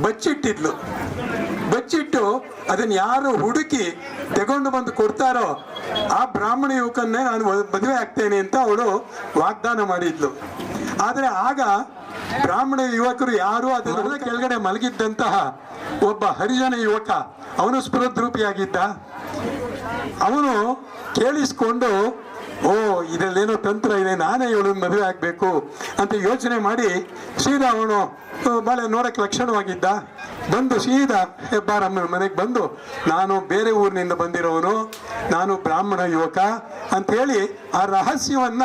ಬಚ್ಚಿಟ್ಟಿದ್ಲು. ಬಚ್ಚಿಟ್ಟು ಅದನ್ನ ಯಾರು ಹುಡುಕಿ ತಗೊಂಡು ಬಂದು ಕೊಡ್ತಾರೋ ಆ ಬ್ರಾಹ್ಮಣ ಯುವಕನ್ನೇ ನಾನು ಮದುವೆ ಆಗ್ತೇನೆ ಅಂತ ಅವಳು ವಾಗ್ದಾನ ಮಾಡಿದ್ಲು. ಆದರೆ ಆಗ ಬ್ರಾಹ್ಮಣ ಯುವಕರು ಯಾರು ಅದರ ಕೆಳಗಡೆ ಮಲಗಿದ್ದಂತಹ ಒಬ್ಬ ಹರಿಜನ ಯುವಕ, ಅವನು ಸ್ಫುರದ್ರೂಪಿಯಾಗಿದ್ದ. ಅವನು ಕೇಳಿಸ್ಕೊಂಡು, ಓ ಇದರಲ್ಲೇನೋ ತಂತ್ರ ಇದೆ, ನಾನೇ ಇವಳನ್ನು ಮದುವೆ ಆಗಬೇಕು ಅಂತ ಯೋಚನೆ ಮಾಡಿ ಸೀದಾ ಅವನು ಬಹಳ ನೋಡಕ್ಕೆ ಲಕ್ಷಣವಾಗಿದ್ದ. ಬಂದು ಸೀದಾ ಹೆಬ್ಬಾರಮ್ಮನ ಮನೆಗೆ ಬಂದು, ನಾನು ಬೇರೆ ಊರಿನಿಂದ ಬಂದಿರೋನು, ನಾನು ಬ್ರಾಹ್ಮಣ ಯುವಕ ಅಂಥೇಳಿ ಆ ರಹಸ್ಯವನ್ನ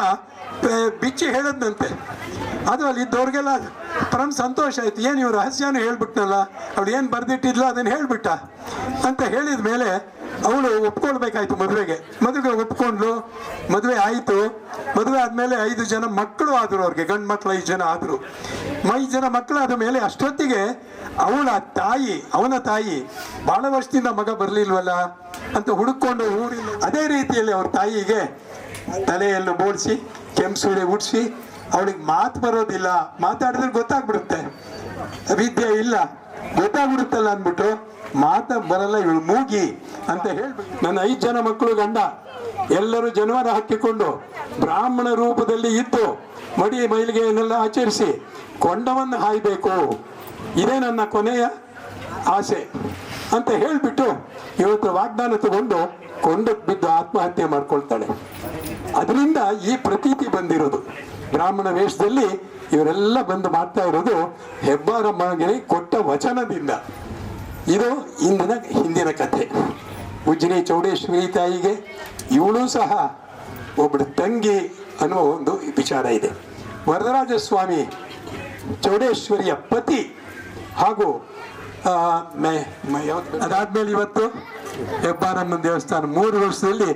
ಬಿಚ್ಚಿ ಹೇಳದ್ನಂತೆ. ಅದು ಅಲ್ಲಿ ಇದ್ದವ್ರಿಗೆಲ್ಲ ಪರಮ ಸಂತೋಷ ಆಯ್ತು. ಏನು ಇವ್ರು ರಹಸ್ಯನೂ ಹೇಳ್ಬಿಟ್ನಲ್ಲ, ಅವಳು ಏನು ಬರೆದಿಟ್ಟಿದ್ಲು ಅದನ್ನು ಹೇಳ್ಬಿಟ್ಟ ಅಂತ ಹೇಳಿದ ಮೇಲೆ ಅವಳು ಒಪ್ಕೊಳ್ಬೇಕಾಯ್ತು ಮದುವೆಗೆ. ಒಪ್ಕೊಂಡ್ಲು, ಮದುವೆ ಆಯಿತು. ಮದುವೆ ಆದಮೇಲೆ 5 ಜನ ಮಕ್ಕಳು ಆದರು ಅವ್ರಿಗೆ, ಗಂಡು ಮಕ್ಕಳು 5 ಜನ ಆದರು. 5 ಜನ ಮಕ್ಕಳಾದ ಮೇಲೆ ಅಷ್ಟೊತ್ತಿಗೆ ಅವನ ತಾಯಿ ಭಾಳ ವರ್ಷದಿಂದ ಮಗ ಬರಲಿಲ್ವಲ್ಲ ಅಂತ ಹುಡುಕೊಂಡು ಊರಿನ ಅದೇ ರೀತಿಯಲ್ಲಿ ಅವ್ರ ತಾಯಿಗೆ ತಲೆಯನ್ನು ಬೋಡಿಸಿ ಕೆಂಪುಸುಳಿ ಉಡ್ಸಿ, ಅವಳಿಗೆ ಮಾತು ಬರೋದಿಲ್ಲ, ಮಾತಾಡಿದ್ರೆ ಗೊತ್ತಾಗ್ಬಿಡುತ್ತೆ, ವಿದ್ಯೆ ಇಲ್ಲ ಗೊತ್ತಾಗ್ಬಿಡುತ್ತಲ್ಲ ಅಂದ್ಬಿಟ್ಟು ಮಾತ ಬರಲ್ಲ ಇವಳು ಮೂಗಿ ಅಂತ ಹೇಳ್ಬಿಟ್ಟು, ನನ್ನ 5 ಜನ ಮಕ್ಕಳು ಗಂಡ ಎಲ್ಲರೂ ಜನವಾರ ಹಾಕಿಕೊಂಡು ಬ್ರಾಹ್ಮಣ ರೂಪದಲ್ಲಿ ಇದ್ದು ಮಡಿ ಮೈಲಿಗೆಯನ್ನೆಲ್ಲ ಆಚರಿಸಿ ಕೊಂಡವನ್ನು ಹಾಯ್ಬೇಕು, ಇದೇ ನನ್ನ ಕೊನೆಯ ಆಸೆ ಅಂತ ಹೇಳಿಬಿಟ್ಟು ಇವತ್ತು ವಾಗ್ದಾನ ತಗೊಂಡು ಕೊಂಡಕ್ಕೆ ಬಿದ್ದು ಆತ್ಮಹತ್ಯೆ ಮಾಡ್ಕೊಳ್ತಾಳೆ. ಅದರಿಂದ ಈ ಪ್ರತೀತಿ ಬಂದಿರೋದು. ಬ್ರಾಹ್ಮಣ ವೇಷದಲ್ಲಿ ಇವರೆಲ್ಲ ಬಂದು ಮಾಡ್ತಾ ಇರೋದು ಹೆಬ್ಬಾರಮ್ಮಗೆ ಕೊಟ್ಟ ವಚನದಿಂದ. ಇದು ಹಿಂದಿನ ಕಥೆ. ಉಜ್ಜಿನಿ ಚೌಡೇಶ್ವರಿ ತಾಯಿಗೆ ಇವಳು ಸಹ ಒಬ್ಬಳು ತಂಗಿ ಅನ್ನುವ ಒಂದು ವಿಚಾರ ಇದೆ. ವರದರಾಜ ಸ್ವಾಮಿ ಚೌಡೇಶ್ವರಿಯ ಪತಿ ಹಾಗೂ ಅದಾದ್ಮೇಲೆ ಇವತ್ತು ಹೆಬ್ಬಾರಮ್ಮನ ದೇವಸ್ಥಾನ 3 ವರ್ಷದಲ್ಲಿ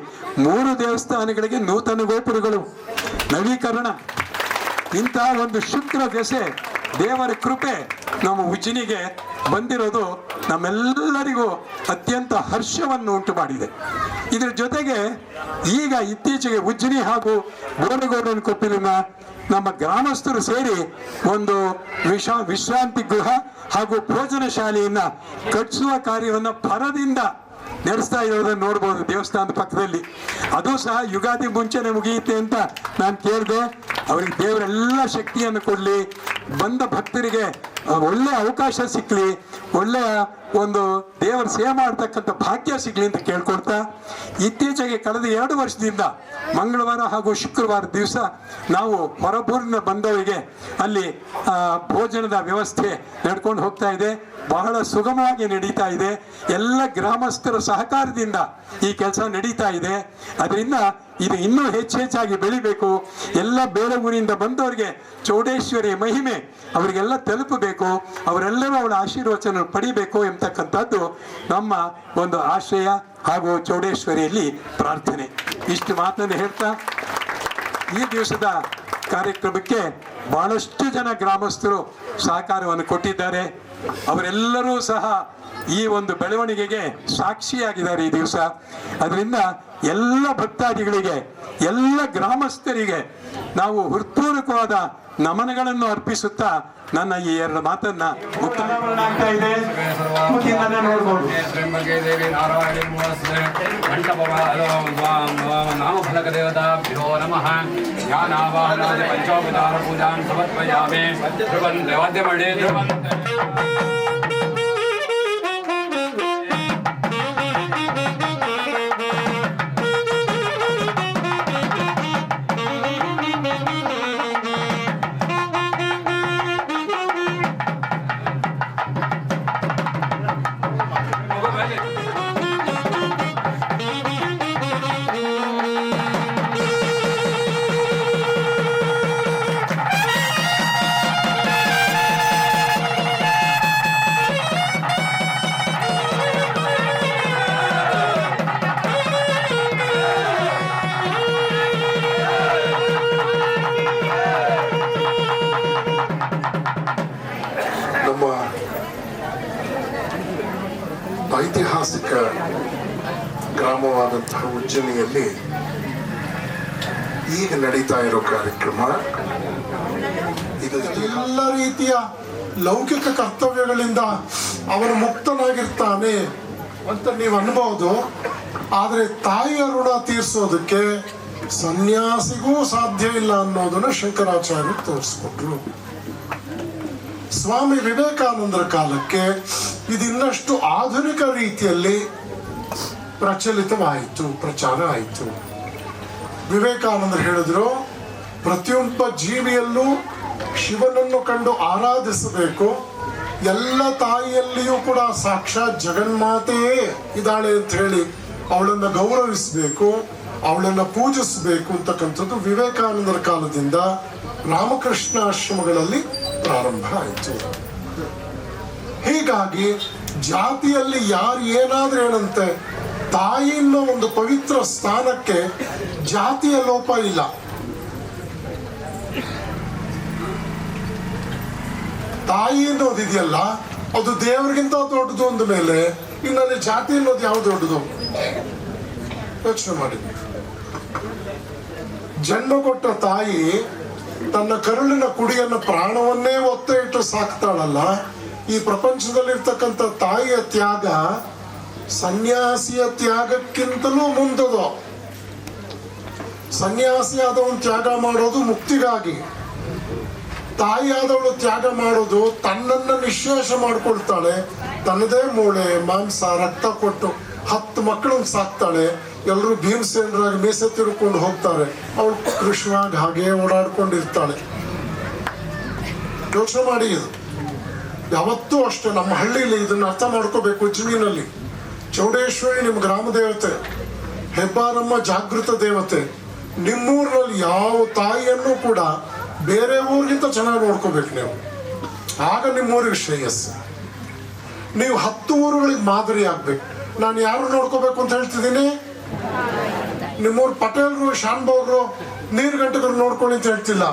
3 ದೇವಸ್ಥಾನಗಳಿಗೆ ನೂತನ ಗೋಪುರಗಳು, ನವೀಕರಣ. ಇಂತಹ ಒಂದು ಶುಕ್ರ ದೆಸೆ, ದೇವರ ಕೃಪೆ ನಮ್ಮ ಉಜ್ಜಿನಿಗೆ ಬಂದಿರೋದು ನಮ್ಮೆಲ್ಲರಿಗೂ ಅತ್ಯಂತ ಹರ್ಷವನ್ನು ಉಂಟು ಮಾಡಿದೆ. ಇದರ ಜೊತೆಗೆ ಈಗ ಇತ್ತೀಚೆಗೆ ಉಜ್ಜಿನಿ ಹಾಗೂ ಗೋರಗೌಡನ ಕೊಪ್ಪಿಲಿನ ನಮ್ಮ ಗ್ರಾಮಸ್ಥರು ಸೇರಿ ಒಂದು ವಿಶ್ರಾಂತಿ ಗೃಹ ಹಾಗೂ ಭೋಜನ ಶಾಲೆಯನ್ನ ಕಟ್ಟಿಸುವ ಕಾರ್ಯವನ್ನು ಭರದಿಂದ ನಡೆಸ್ತಾ ಇರೋದನ್ನು ನೋಡ್ಬೋದು ದೇವಸ್ಥಾನದ ಪಕ್ಕದಲ್ಲಿ. ಅದು ಸಹ ಯುಗಾದಿ ಮುಂಚೆನೆ ಮುಗಿಯುತ್ತೆ ಅಂತ ನಾನು ಕೇಳಿದೆ. ಅವರಿಗೆ ದೇವರೆಲ್ಲ ಶಕ್ತಿಯನ್ನು ಕೊಡಲಿ, ಬಂದ ಭಕ್ತರಿಗೆ ಒಳ್ಳೆ ಅವಕಾಶ ಸಿಕ್ಕಲಿ, ಒಳ್ಳೆಯ ಒಂದು ದೇವರ ಸೇವೆ ಮಾಡ್ತಕ್ಕಂಥ ಭಾಗ್ಯ ಸಿಗಲಿ ಅಂತ ಕೇಳ್ಕೊಳ್ತಾ, ಇತ್ತೀಚೆಗೆ ಕಳೆದ 2 ವರ್ಷದಿಂದ ಮಂಗಳವಾರ ಹಾಗೂ ಶುಕ್ರವಾರ ದಿವಸ ನಾವು ಹೊರಬೂರಿನ ಬಂದವರಿಗೆ ಅಲ್ಲಿ ಭೋಜನದ ವ್ಯವಸ್ಥೆ ನಡ್ಕೊಂಡು ಹೋಗ್ತಾ ಇದೆ. ಬಹಳ ಸುಗಮವಾಗಿ ನಡೀತಾ ಇದೆ. ಎಲ್ಲ ಗ್ರಾಮಸ್ಥರ ಸಹಕಾರದಿಂದ ಈ ಕೆಲಸ ನಡೀತಾ ಇದೆ. ಅದರಿಂದ ಇದು ಇನ್ನೂ ಹೆಚ್ಚಾಗಿ ಬೆಳಿಬೇಕು. ಎಲ್ಲ ಬೇರೆ ಊರಿನಿಂದ ಬಂದವರಿಗೆ ಚೌಡೇಶ್ವರಿ ಮಹಿಮೆ ಅವರಿಗೆಲ್ಲ ತಲುಪಬೇಕು, ಅವರೆಲ್ಲರೂ ಅವಳ ಆಶೀರ್ವಚನ ಪಡಿಬೇಕು ಎಂಬತಕ್ಕಂಥದ್ದು ನಮ್ಮ ಒಂದು ಆಶಯ ಹಾಗೂ ಚೌಡೇಶ್ವರಿಯಲ್ಲಿ ಪ್ರಾರ್ಥನೆ. ಇಷ್ಟು ಮಾತನ್ನು ಹೇಳ್ತಾ ಈ ದಿವಸದ ಕಾರ್ಯಕ್ರಮಕ್ಕೆ ಬಹಳಷ್ಟು ಜನ ಗ್ರಾಮಸ್ಥರು ಸಹಕಾರವನ್ನು ಕೊಟ್ಟಿದ್ದಾರೆ. ಅವರೆಲ್ಲರೂ ಸಹ ಈ ಒಂದು ಬೆಳವಣಿಗೆಗೆ ಸಾಕ್ಷಿಯಾಗಿದ್ದಾರೆ ಈ ದಿವಸ. ಅದರಿಂದ ಎಲ್ಲ ಭಕ್ತಾದಿಗಳಿಗೆ, ಎಲ್ಲ ಗ್ರಾಮಸ್ಥರಿಗೆ ನಾವು ಹೃತ್ಪೂರ್ವಕವಾದ ನಮನಗಳನ್ನು ಅರ್ಪಿಸುತ್ತಾ ನನ್ನ ಈ 2 ಮಾತನ್ನ ಮುಕ್ತಾಯಗೊಳ್ತಾ ಇದೆ. ನಾಮಫಲಕ ದೇವತಾಭ್ಯೋ ನಮಃ. ಜ್ಞಾನಾವಾಹನಾದಿ ಪಂಚೋಪಚಾರ ಪೂಜಾಂ ಸಮರ್ಪಯಾಮಿ. ವಾದ್ಯಮಣಿ ಐತಿಹಾಸಿಕ ಗ್ರಾಮವಾದಂತಹ ಉಜ್ಜಿನಿಯಲ್ಲಿ ಈಗ ನಡೀತಾ ಇರೋ ಕಾರ್ಯಕ್ರಮ ಇದು ಎಲ್ಲ ರೀತಿಯ ಲೌಕಿಕ ಕರ್ತವ್ಯಗಳಿಂದ ಅವನು ಮುಕ್ತನಾಗಿರ್ತಾನೆ ಅಂತ ನೀವು ಅನ್ಬೋದು. ಆದರೆ ತಾಯಿಯ ಋಣ ತೀರಿಸೋದಕ್ಕೆ ಸನ್ಯಾಸಿಗೂ ಸಾಧ್ಯ ಇಲ್ಲ ಅನ್ನೋದನ್ನ ಶಂಕರಾಚಾರ್ಯರು ತೋರಿಸ್ಕೊಟ್ರು. ಸ್ವಾಮಿ ವಿವೇಕಾನಂದರ ಕಾಲಕ್ಕೆ ಇದಿನ್ನಷ್ಟು ಆಧುನಿಕ ರೀತಿಯಲ್ಲಿ ಪ್ರಚಲಿತವಾಯಿತು, ಪ್ರಚಾರ ಆಯಿತು. ವಿವೇಕಾನಂದರು ಹೇಳಿದ್ರು, ಪ್ರತಿಯೊಬ್ಬ ಜೀವಿಯಲ್ಲೂ ಶಿವನನ್ನು ಕಂಡು ಆರಾಧಿಸಬೇಕು. ಎಲ್ಲ ತಾಯಿಯಲ್ಲಿಯೂ ಕೂಡ ಸಾಕ್ಷಾತ್ ಜಗನ್ಮಾತೆಯೇ ಇದ್ದಾಳೆ ಅಂತ ಹೇಳಿ ಅವಳನ್ನು ಗೌರವಿಸಬೇಕು, ಅವಳನ್ನು ಪೂಜಿಸಬೇಕು ಅಂತಕ್ಕಂಥದ್ದು ವಿವೇಕಾನಂದರ ಕಾಲದಿಂದ ರಾಮಕೃಷ್ಣ ಆಶ್ರಮಗಳಲ್ಲಿ ಪ್ರಾರಂಭ ಆಯಿತು. ಹೀಗಾಗಿ ಜಾತಿಯಲ್ಲಿ ಯಾರು ಏನಾದ್ರೂ ಏನಂತೆ, ತಾಯಿ ಅನ್ನೋ ಒಂದು ಪವಿತ್ರ ಸ್ಥಾನಕ್ಕೆ ಜಾತಿಯ ಲೋಪ ಇಲ್ಲ. ತಾಯಿ ಅನ್ನೋದಿದೆಯಲ್ಲ, ಅದು ದೇವರಿಗಿಂತ ದೊಡ್ಡದು ಅಂದ ಮೇಲೆ ಇನ್ನಲ್ಲಿ ಜಾತಿ ಅನ್ನೋದು ಯಾವ್ದು ದೊಡ್ಡದು? ಯೋಚನೆ ಮಾಡಿ. ಜನ್ಮ ಕೊಟ್ಟ ತಾಯಿ ತನ್ನ ಕರುಳಿನ ಕುಡಿಯನ್ನು ಪ್ರಾಣವನ್ನೇ ಒತ್ತೆ ಇಟ್ಟು ಸಾಕ್ತಾಳಲ್ಲ, ಈ ಪ್ರಪಂಚದಲ್ಲಿರ್ತಕ್ಕಂಥ ತಾಯಿಯ ತ್ಯಾಗ ಸನ್ಯಾಸಿಯ ತ್ಯಾಗಕ್ಕಿಂತಲೂ ಮುಂದದು. ಸನ್ಯಾಸಿಯಾದವನು ತ್ಯಾಗ ಮಾಡೋದು ಮುಕ್ತಿಗಾಗಿ, ತಾಯಿಯಾದವಳು ತ್ಯಾಗ ಮಾಡೋದು ತನ್ನನ್ನ ನಿಶ್ಶೇಷ ಮಾಡ್ಕೊಳ್ತಾಳೆ. ತನ್ನದೇ ಮೂಳೆ ಮಾಂಸ ರಕ್ತ ಕೊಟ್ಟು 10 ಮಕ್ಕಳನ್ನು ಸಾಕ್ತಾಳೆ. ಎಲ್ಲರೂ ಭೀಮಸೇನರಾಗಿ ಮೀಸೆ ತಿರ್ಕೊಂಡು ಹೋಗ್ತಾರೆ, ಅವಳು ಕೃಷ್ಣವಾಗಿ ಹಾಗೆ ಓಡಾಡ್ಕೊಂಡಿರ್ತಾಳೆ. ಯೋಚನೆ ಮಾಡಿ. ಇದು ಯಾವತ್ತೂ ಅಷ್ಟೇ ನಮ್ಮ ಹಳ್ಳಿಲಿ ಇದನ್ನ ಅರ್ಥ ಮಾಡ್ಕೋಬೇಕು. ಜಮೀನಲ್ಲಿ ಚೌಡೇಶ್ವರಿ ನಿಮ್ಮ ಗ್ರಾಮ ದೇವತೆ, ಹೆಬ್ಬಾರಮ್ಮ ಜಾಗೃತ ದೇವತೆ. ನಿಮ್ಮೂರಿನಲ್ಲಿ ಯಾವ ತಾಯಿಯನ್ನು ಕೂಡ ಬೇರೆ ಊರಿಗಿಂತ ಚೆನ್ನಾಗಿ ನೋಡ್ಕೋಬೇಕು ನೀವು, ಆಗ ನಿಮ್ಮೂರಿಗೆ ಶ್ರೇಯಸ್ಸು. ನೀವು 10 ಊರುಗಳಿಗೆ ಮಾದರಿ ಆಗ್ಬೇಕು. ನಾನು ಯಾರು ನೋಡ್ಕೋಬೇಕು ಅಂತ ಹೇಳ್ತಿದ್ದೀನಿ? ನಿಮ್ಮೂರು ಪಟೇಲ್ರು, ಶಾನ್ಭೋಗ್ರು, ನೀರು ಗಂಟೆಗಳು ನೋಡ್ಕೊಳ್ಳಿ ಅಂತ ಹೇಳ್ತಿಲ್ಲ.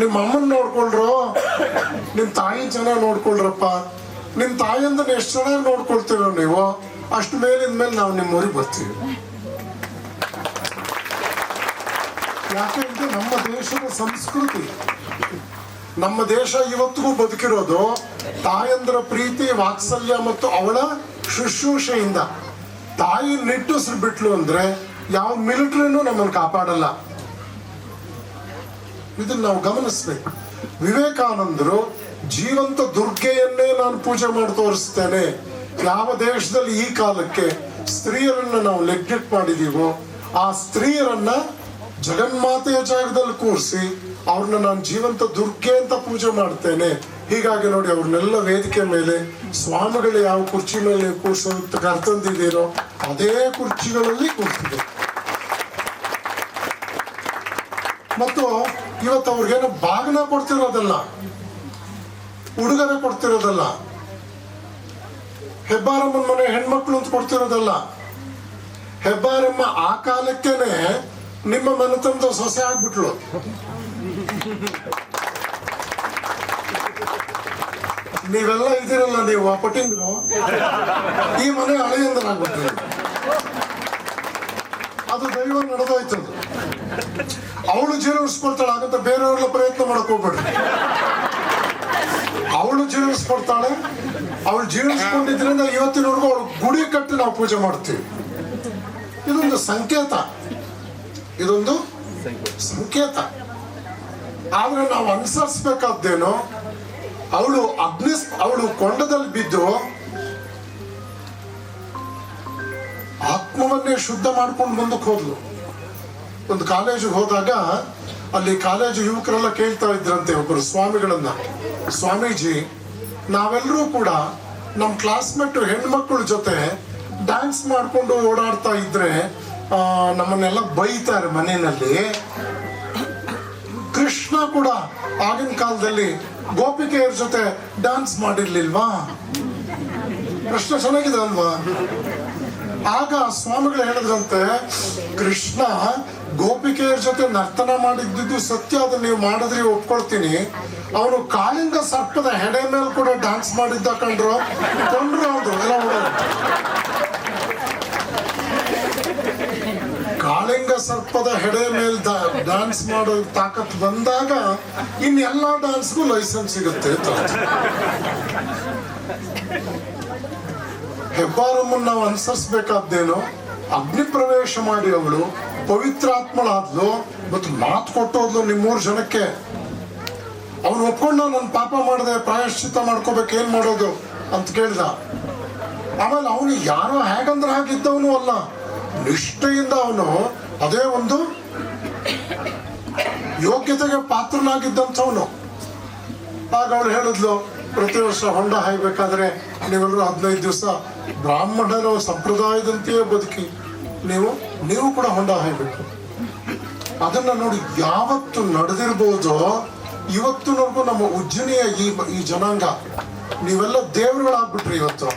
ನಿಮ್ಮ ಅಮ್ಮನ ನೋಡ್ಕೊಳ್ರು, ನಿಮ್ಮ ತಾಯಿ ಚೆನ್ನಾಗಿ ನೋಡ್ಕೊಳ್ರಪ್ಪ. ನಿಮ್ಮ ತಾಯಿಯಂದನ್ನು ಎಷ್ಟು ಚೆನ್ನಾಗಿ ನೋಡ್ಕೊಳ್ತೀರೋ ನೀವು, ಅಷ್ಟು ಮೇಲಿಂದ ಮೇಲೆ ನಾವು ನಿಮ್ಮೂರಿಗೆ ಬರ್ತೀವಿ. ಯಾಕೆಂದ್ರೆ ನಮ್ಮ ದೇಶದ ಸಂಸ್ಕೃತಿ, ನಮ್ಮ ದೇಶ ಇವತ್ತಿಗೂ ಬದುಕಿರೋದು ತಾಯಂದ್ರ ಪ್ರೀತಿ, ವಾತ್ಸಲ್ಯ ಮತ್ತು ಅವಳ ಶುಶ್ರೂಷೆಯಿಂದ. ತಾಯಿ ನಿಟ್ಟುಸಿರು ಅಂದ್ರೆ ಯಾವ ಮಿಲಿಟರಿನೂ ನಮ್ಮನ್ನು ಕಾಪಾಡಲ್ಲ. ಇದನ್ನ ನಾವು ಗಮನಿಸ್ಬೇಕು. ವಿವೇಕಾನಂದರು ಜೀವಂತ ದುರ್ಗೆಯನ್ನೇ ನಾನು ಪೂಜೆ ಮಾಡಿ ತೋರಿಸ್ತೇನೆ. ಯಾವ ದೇಶದಲ್ಲಿ ಈ ಕಾಲಕ್ಕೆ ಸ್ತ್ರೀಯರನ್ನ ನಾವು ನೆಗ್ಲೆಕ್ಟ್ ಮಾಡಿದೀವೋ, ಆ ಸ್ತ್ರೀಯರನ್ನ ಜಗನ್ಮಾತೆಯ ಜಾಗದಲ್ಲಿ ಕೂರಿಸಿ ಅವ್ರನ್ನ ನಾನು ಜೀವಂತ ದುರ್ಗೆ ಅಂತ ಪೂಜೆ ಮಾಡ್ತೇನೆ. ಹೀಗಾಗಿ ನೋಡಿ, ಅವ್ರನ್ನೆಲ್ಲ ವೇದಿಕೆ ಮೇಲೆ ಸ್ವಾಮಿಗಳು ಯಾವ ಕುರ್ಚಿ ಮೇಲೆ ಕೂರ್ಸೋದಕ್ಕೆ ಕರ್ತಂದಿದ್ದೀರೋ ಅದೇ ಕುರ್ಚಿಗಳಲ್ಲಿ ಕೂರ್ತಿದೆ. ಮತ್ತು ಇವತ್ತು ಅವ್ರಿಗೇನೋ ಬಾಗಿನ ಕೊಡ್ತಿರೋದಲ್ಲ, ಉಡುಗೊರೆ ಕೊಡ್ತಿರೋದಲ್ಲ, ಹೆಬ್ಬಾರಮ್ಮನ ಮನೆ ಹೆಣ್ಮಕ್ಳು ಅಂತ ಕೊಡ್ತಿರೋದಲ್ಲ. ಹೆಬ್ಬಾರಮ್ಮ ಆ ಕಾಲಕ್ಕೇನೆ ನಿಮ್ಮ ಮನೆತನದ ಸೊಸೆ ಆಗ್ಬಿಟ್ಲು. ನೀವೆಲ್ಲ ಇದ್ದೀರಲ್ಲ, ನೀವು ಆ ಪಟ್ಟಿಂದ್ರು ಈ ಮನೆ ಹಳೆಯಂದರಾಗ್ಬಿಟ್ರಿ. ಅದು ದೈವ ನಡೆದೋಯ್ತದು. ಅವಳು ಜೀರ್ಣಿಸ್ಕೊಳ್ತಾಳೆ, ಹಾಗಂತ ಬೇರೆಯವ್ರೆಲ್ಲ ಪ್ರಯತ್ನ ಮಾಡಕ್ ಹೋಗ್ಬೇಡ್ರಿ. ಅವಳು ಜೀರ್ಣಿಸ್ಕೊಳ್ತಾಳೆ. ಅವಳು ಜೀರ್ಣಿಸ್ಕೊಂಡಿದ್ರಿಂದ ಇವತ್ತಿನವರೆಗೂ ಅವಳು ಗುಡಿ ಕಟ್ಟಿ ನಾವು ಪೂಜೆ ಮಾಡ್ತೀವಿ. ಇದೊಂದು ಸಂಕೇತ, ಇದೊಂದು ಸಂಕೇತ. ಆದ್ರೆ ನಾವು ಅನುಸರಿಸ್ಬೇಕಾದ್ದೇನು, ಅವಳು ಕೊಂಡದಲ್ಲಿ ಬಿದ್ದು ಆತ್ಮವನ್ನೇ ಶುದ್ಧ ಮಾಡ್ಕೊಂಡು ಮುಂದಕ್ಕೆ ಹೋದ್ಲು. ಒಂದು ಕಾಲೇಜಿಗೆ ಹೋದಾಗ ಅಲ್ಲಿ ಕಾಲೇಜು ಯುವಕರೆಲ್ಲ ಕೇಳ್ತಾ ಇದ್ರಂತೆ ಒಬ್ಬರು ಸ್ವಾಮಿಗಳನ್ನ, ಸ್ವಾಮೀಜಿ ನಾವೆಲ್ಲರೂ ಕೂಡ ನಮ್ಮ ಕ್ಲಾಸ್ಮೇಟ್ ಹೆಣ್ಮಕ್ಳ ಜೊತೆ ಡ್ಯಾನ್ಸ್ ಮಾಡ್ಕೊಂಡು ಓಡಾಡ್ತಾ ಇದ್ರೆ ನಮ್ಮನ್ನೆಲ್ಲ ಬೈತಾರೆ ಮನೆಯಲ್ಲಿ. ಕೃಷ್ಣ ಕೂಡ ಆಗಿನ ಕಾಲದಲ್ಲಿ ಗೋಪಿಕೆಯರ ಜೊತೆ ಡ್ಯಾನ್ಸ್ ಮಾಡಿರ್ಲಿಲ್ವಾ? ಪ್ರಶ್ನೆ ಚೆನ್ನಾಗಿದೆ ಅಲ್ವಾ? ಆಗ ಸ್ವಾಮಿಗಳು ಹೇಳಿದ್ರಂತೆ, ಕೃಷ್ಣ ಗೋಪಿಕೆಯರ ಜೊತೆ ನರ್ತನ ಮಾಡಿದ್ದು ಸತ್ಯ, ಅದನ್ನ ನೀವು ಮಾಡಿದ್ರೆ ಒಪ್ಕೊಳ್ತೀನಿ. ಅವನು ಕಾಳಿಂಗ ಸರ್ಪದ ಹೆಡೆ ಮೇಲೆ ಕೂಡ ಡ್ಯಾನ್ಸ್ ಮಾಡಿದ್ದ ಕಂಡ್ರು, ಕೊಂಡ್ರು. ಅವ್ರು ಎಲ್ಲ ಕಾಳಿಂಗ ಸರ್ಪದ ಹೆಡೆ ಮೇಲೆ ಡ್ಯಾನ್ಸ್ ಮಾಡೋ ತಾಕತ್ ಬಂದಾಗ ಇನ್ನೆಲ್ಲ ಡ್ಯಾನ್ಸ್ಗೂ ಲೈಸೆನ್ಸ್ ಸಿಗುತ್ತೆ ಅಂತ. ಹೆಬ್ಬಾರಮ್ಮನ್ ನಾವು ಅನುಸರಿಸ್ಬೇಕಾದ್ದೇನು, ಅಗ್ನಿ ಪ್ರವೇಶ ಮಾಡಿ ಅವಳು ಪವಿತ್ರಾತ್ಮಳಾದ್ಲು ಮತ್ತು ಮಾತು ಕೊಟ್ಟೋದ್ಲು ನಿಮ್ಮೂರು ಜನಕ್ಕೆ. ಅವನು ಒಪ್ಕೊಂಡು ನನ್ನ ಪಾಪ ಮಾಡಿದೆ ಪ್ರಾಯಶ್ಚಿತ್ತ ಮಾಡ್ಕೋಬೇಕು, ಏನ್ ಮಾಡೋದು ಅಂತ ಕೇಳ್ದ. ಆಮೇಲೆ ಅವನು ಯಾರೋ ಹೇಗಂದ್ರೆ ಹಾಗಿದ್ದವನು ಅಲ್ಲ, ನಿಷ್ಠೆಯಿಂದ ಅವನು ಅದೇ ಒಂದು ಯೋಗ್ಯತೆಗೆ ಪಾತ್ರನಾಗಿದ್ದಂಥವನು. ಆಗ ಅವಳು ಹೇಳಿದ್ಲು, ಪ್ರತಿ ವರ್ಷ ಹೊಂಡ ಹಾಯ್ಬೇಕಾದ್ರೆ ನೀವೆಲ್ಲರೂ 15 ದಿವಸ ಬ್ರಾಹ್ಮಣರ ಸಂಪ್ರದಾಯದಂತೆಯೇ ಬದುಕಿ ನೀವು ಕೂಡ ಹೊಂಡ ಹಾಯ್ಬೇಕು. ಅದನ್ನ ನೋಡಿ ಯಾವತ್ತು ನಡೆದಿರ್ಬೋದೋ ಇವತ್ತಿನವರೆಗೂ ನಮ್ಮ ಉಜ್ಜನಿಯ ಈ ಜನಾಂಗ ನೀವೆಲ್ಲ ದೇವರುಗಳಾಗ್ಬಿಟ್ರಿ. ಇವತ್ತು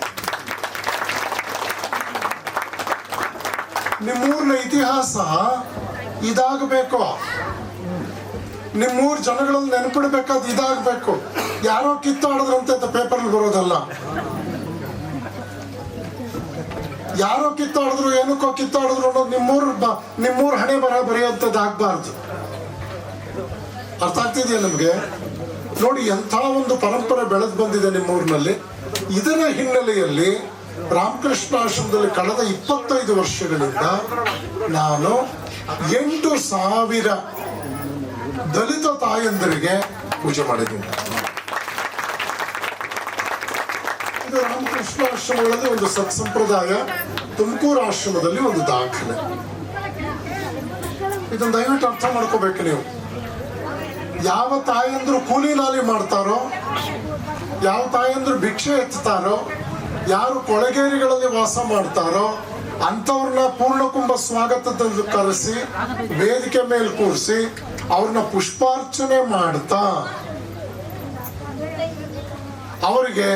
ನಿಮ್ಮೂರಿನ ಇತಿಹಾಸ ಇದಾಗಬೇಕು, ನಿಮ್ಮೂರ್ ಜನಗಳಲ್ಲಿ ನೆನಪಿಡ್ಬೇಕಾದ್ ಇದಾಗಬೇಕು. ಯಾರೋ ಕಿತ್ತಾಡಿದ್ರಂತೆ ಪೇಪರ್ ಬರೋದಲ್ಲ, ಯಾರೋ ಕಿತ್ತಾಡಿದ್ರು ಏನಕ್ಕೋ ಕಿತ್ತಾಡಿದ್ರು ಅನ್ನೋದು ನಿಮ್ಮೂರ್ ಹಣೆ ಬರೆಯುವಂಥದ್ದು ಆಗ್ಬಾರ್ದು. ಅರ್ಥ ಆಗ್ತಿದೆಯಾ ನಿಮ್ಗೆ? ನೋಡಿ ಎಂಥ ಒಂದು ಪರಂಪರೆ ಬೆಳೆದು ಬಂದಿದೆ ನಿಮ್ಮೂರಿನಲ್ಲಿ. ಇದರ ಹಿನ್ನೆಲೆಯಲ್ಲಿ ರಾಮಕೃಷ್ಣಾಶ್ರಮದಲ್ಲಿ ಕಳೆದ 25 ವರ್ಷಗಳಿಂದ ನಾನು 8,000 ದಲಿತ ತಾಯಂದರಿಗೆ ಪೂಜೆ ಮಾಡಿದ್ದೀನಿ. ಇದು ರಾಮಕೃಷ್ಣಾಶ್ರಮಗಳಲ್ಲಿ ಒಂದು ಸತ್ಸಂಪ್ರದಾಯ, ತುಮಕೂರು ಆಶ್ರಮದಲ್ಲಿ ಒಂದು ದಾಖಲೆ. ಇದನ್ನ ದಯವಿಟ್ಟು ಅರ್ಥ ಮಾಡ್ಕೋಬೇಕು ನೀವು. ಯಾವ ತಾಯಂದ್ರು ಕೂಲಿ ನಾಲಿ ಮಾಡ್ತಾರೋ, ಯಾವ ತಾಯಂದ್ರು ಭಿಕ್ಷೆ ಎತ್ತಾರೋ, ಯಾರು ಕೊಳಗೇರಿಗಳಲ್ಲಿ ವಾಸ ಮಾಡ್ತಾರೋ ಅಂಥವ್ರನ್ನ ಪೂರ್ಣಕುಂಭ ಸ್ವಾಗತದಲ್ಲಿ ಕರೆಸಿ ವೇದಿಕೆ ಮೇಲೆ ಕೂರಿಸಿ ಅವ್ರನ್ನ ಪುಷ್ಪಾರ್ಚನೆ ಮಾಡ್ತಾ ಅವರಿಗೆ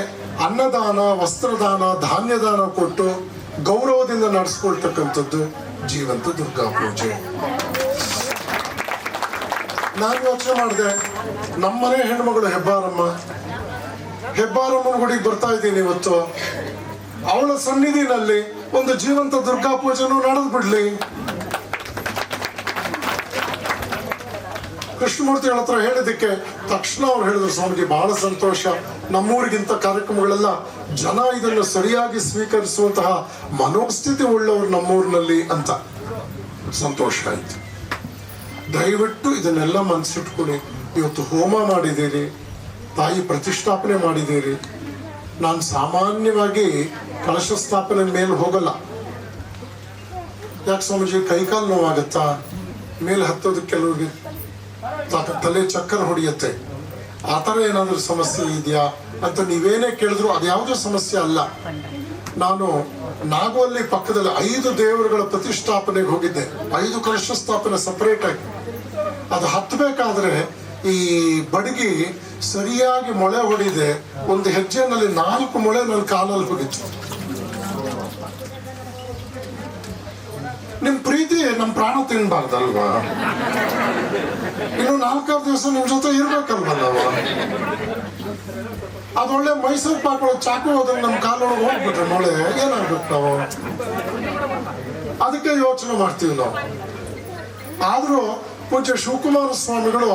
ಅನ್ನದಾನ, ವಸ್ತ್ರದಾನ, ಧಾನ್ಯದಾನ ಕೊಟ್ಟು ಗೌರವದಿಂದ ನಡೆಸ್ಕೊಳ್ತಕ್ಕಂಥದ್ದು ಜೀವಂತ ದುರ್ಗಾ ಪೂಜೆ. ನಾನು ಯೋಚನೆ ಮಾಡಿದೆ, ನಮ್ಮನೆ ಹೆಣ್ಮಗಳು ಹೆಬ್ಬಾರಮ್ಮನ ಗುಡಿಗೆ ಬರ್ತಾ ಇದ್ದೀನಿ ಇವತ್ತು. ಅವಳ ಸನ್ನಿಧಿನಲ್ಲಿ ಒಂದು ಜೀವಂತ ದುರ್ಗಾ ಪೂಜೆನೂ ನಡೆದು ಬಿಡ್ಲಿ. ಕೃಷ್ಣಮೂರ್ತಿಗಳ ಹತ್ರ ಹೇಳಿದ್ದಕ್ಕೆ ತಕ್ಷಣ ಅವ್ರು ಹೇಳಿದ್ರು, ಸ್ವಾಮೀಜಿ ಬಹಳ ಸಂತೋಷ, ನಮ್ಮೂರಿಗಿಂತ ಕಾರ್ಯಕ್ರಮಗಳೆಲ್ಲ ಜನ ಇದನ್ನು ಸರಿಯಾಗಿ ಸ್ವೀಕರಿಸುವಂತಹ ಮನೋಸ್ಥಿತಿ ಉಳ್ಳವರು ನಮ್ಮೂರಿನಲ್ಲಿ ಅಂತ. ಸಂತೋಷ ಆಯ್ತು. ದಯವಿಟ್ಟು ಇದನ್ನೆಲ್ಲ ಮನಸ್ಸಿಟ್ಕೊಳ್ಳಿ. ಇವತ್ತು ಹೋಮ ಮಾಡಿದ್ದೀರಿ, ತಾಯಿ ಪ್ರತಿಷ್ಠಾಪನೆ ಮಾಡಿದ್ದೀರಿ. ನಾನು ಸಾಮಾನ್ಯವಾಗಿ ಕಲಶ ಸ್ಥಾಪನೆ ಮೇಲೆ ಹೋಗಲ್ಲ. ಯಾಕೆ ಸ್ವಾಮೀಜಿ, ಕೈಕಾಲು ನೋವಾಗತ್ತಾ, ಮೇಲೆ ಹತ್ತೋದಕ್ಕೆ ಕೆಲವ್ರಿಗೆ ತಲೆ ಚಕ್ಕರ್ ಹೊಡೆಯುತ್ತೆ, ಆ ಥರ ಏನಾದರೂ ಸಮಸ್ಯೆ ಇದೆಯಾ ಅಂತ ನೀವೇನೇ ಕೇಳಿದ್ರು ಅದು ಯಾವುದೇ ಸಮಸ್ಯೆ ಅಲ್ಲ. ನಾನು ನಾಗವಲ್ಲಿ ಪಕ್ಕದಲ್ಲಿ 5 ದೇವರುಗಳ ಪ್ರತಿಷ್ಠಾಪನೆಗೆ ಹೋಗಿದ್ದೆ. 5 ಕಲಶ ಸ್ಥಾಪನೆ ಸಪರೇಟ್ ಆಗಿ. ಅದು ಹತ್ತಬೇಕಾದ್ರೆ ಈ ಬಡಗಿ ಸರಿಯಾಗಿ ಮೊಳೆ ಹೊಡಿದೆ, ಒಂದು ಹೆಜ್ಜೆನಲ್ಲಿ 4 ಮೊಳೆ ನನ್ನ ಕಾಲಲ್ಲಿ ಹೋಗಿತ್ತು. ನಿಮ್ ಪ್ರೀತಿ ನಮ್ ಪ್ರಾಣ ತಿನ್ಬಾರ್ದಲ್ವಾ? ಇನ್ನು 4-6 ದಿವಸ ನಿಮ್ ಜೊತೆ ಇರ್ಬೇಕಲ್ವ ನಾವು? ಅದೊಳ್ಳೆ ಮೈಸೂರು ಪಾಕ್ ಚಾಕು ಹೋದಂಗೆ ನಮ್ ಕಾಲೊಳಗೆ ಹೋಗ್ಬಿಟ್ರೆ ಮೊಳೆ ಏನಾಗ್ಬೇಕು ನಾವು? ಅದಕ್ಕೆ ಯೋಚನೆ ಮಾಡ್ತೀವಿ ನಾವು. ಆದ್ರೂ ಪೂಜ್ಯ ಶಿವಕುಮಾರ ಸ್ವಾಮಿಗಳು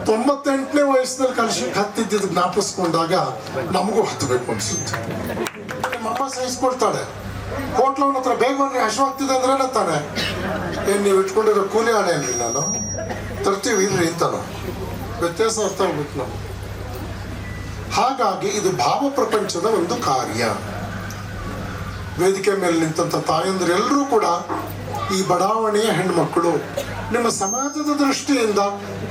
98ನೇ ವಯಸ್ಸಿನಲ್ಲಿ ಕಲಶಕ್ಕೆ ಹತ್ತಿದ್ದು ಜ್ಞಾಪಿಸ್ಕೊಂಡಾಗ ನಮಗೂ ಹತ್ತಬೇಕು ಅನ್ಸುತ್ತೆ. ನಮ್ಮಮ್ಮ ಸಹಿಸ್ಕೊಳ್ತಾಳೆ. ಹೋಟ್ಲವನ ಹತ್ರ ಬೇಗ ಬನ್ನಿ ಹಶ್ವಾಗ್ತಿದೆ ಅಂದ್ರೆ ತಾನೆ, ಏನ್ ನೀವು ಇಟ್ಕೊಂಡಿರೋ ಕೂಲಿ ಆಣೆ ಅಲ್ರಿ, ನಾನು ತರ್ತೀವಿ ಇಲ್ರಿ ಅಂತಾನ. ವ್ಯತ್ಯಾಸ ಅರ್ಥ ಆಗ್ಬೇಕು ನಾವು. ಹಾಗಾಗಿ ಇದು ಭಾವ ಪ್ರಪಂಚದ ಒಂದು ಕಾರ್ಯ. ವೇದಿಕೆ ಮೇಲೆ ನಿಂತ ತಾಯಂದಿರೆಲ್ಲರೂ ಕೂಡ ಈ ಬಡಾವಣೆಯ ಹೆಣ್ಮಕ್ಕಳು, ನಿಮ್ಮ ಸಮಾಜದ ದೃಷ್ಟಿಯಿಂದ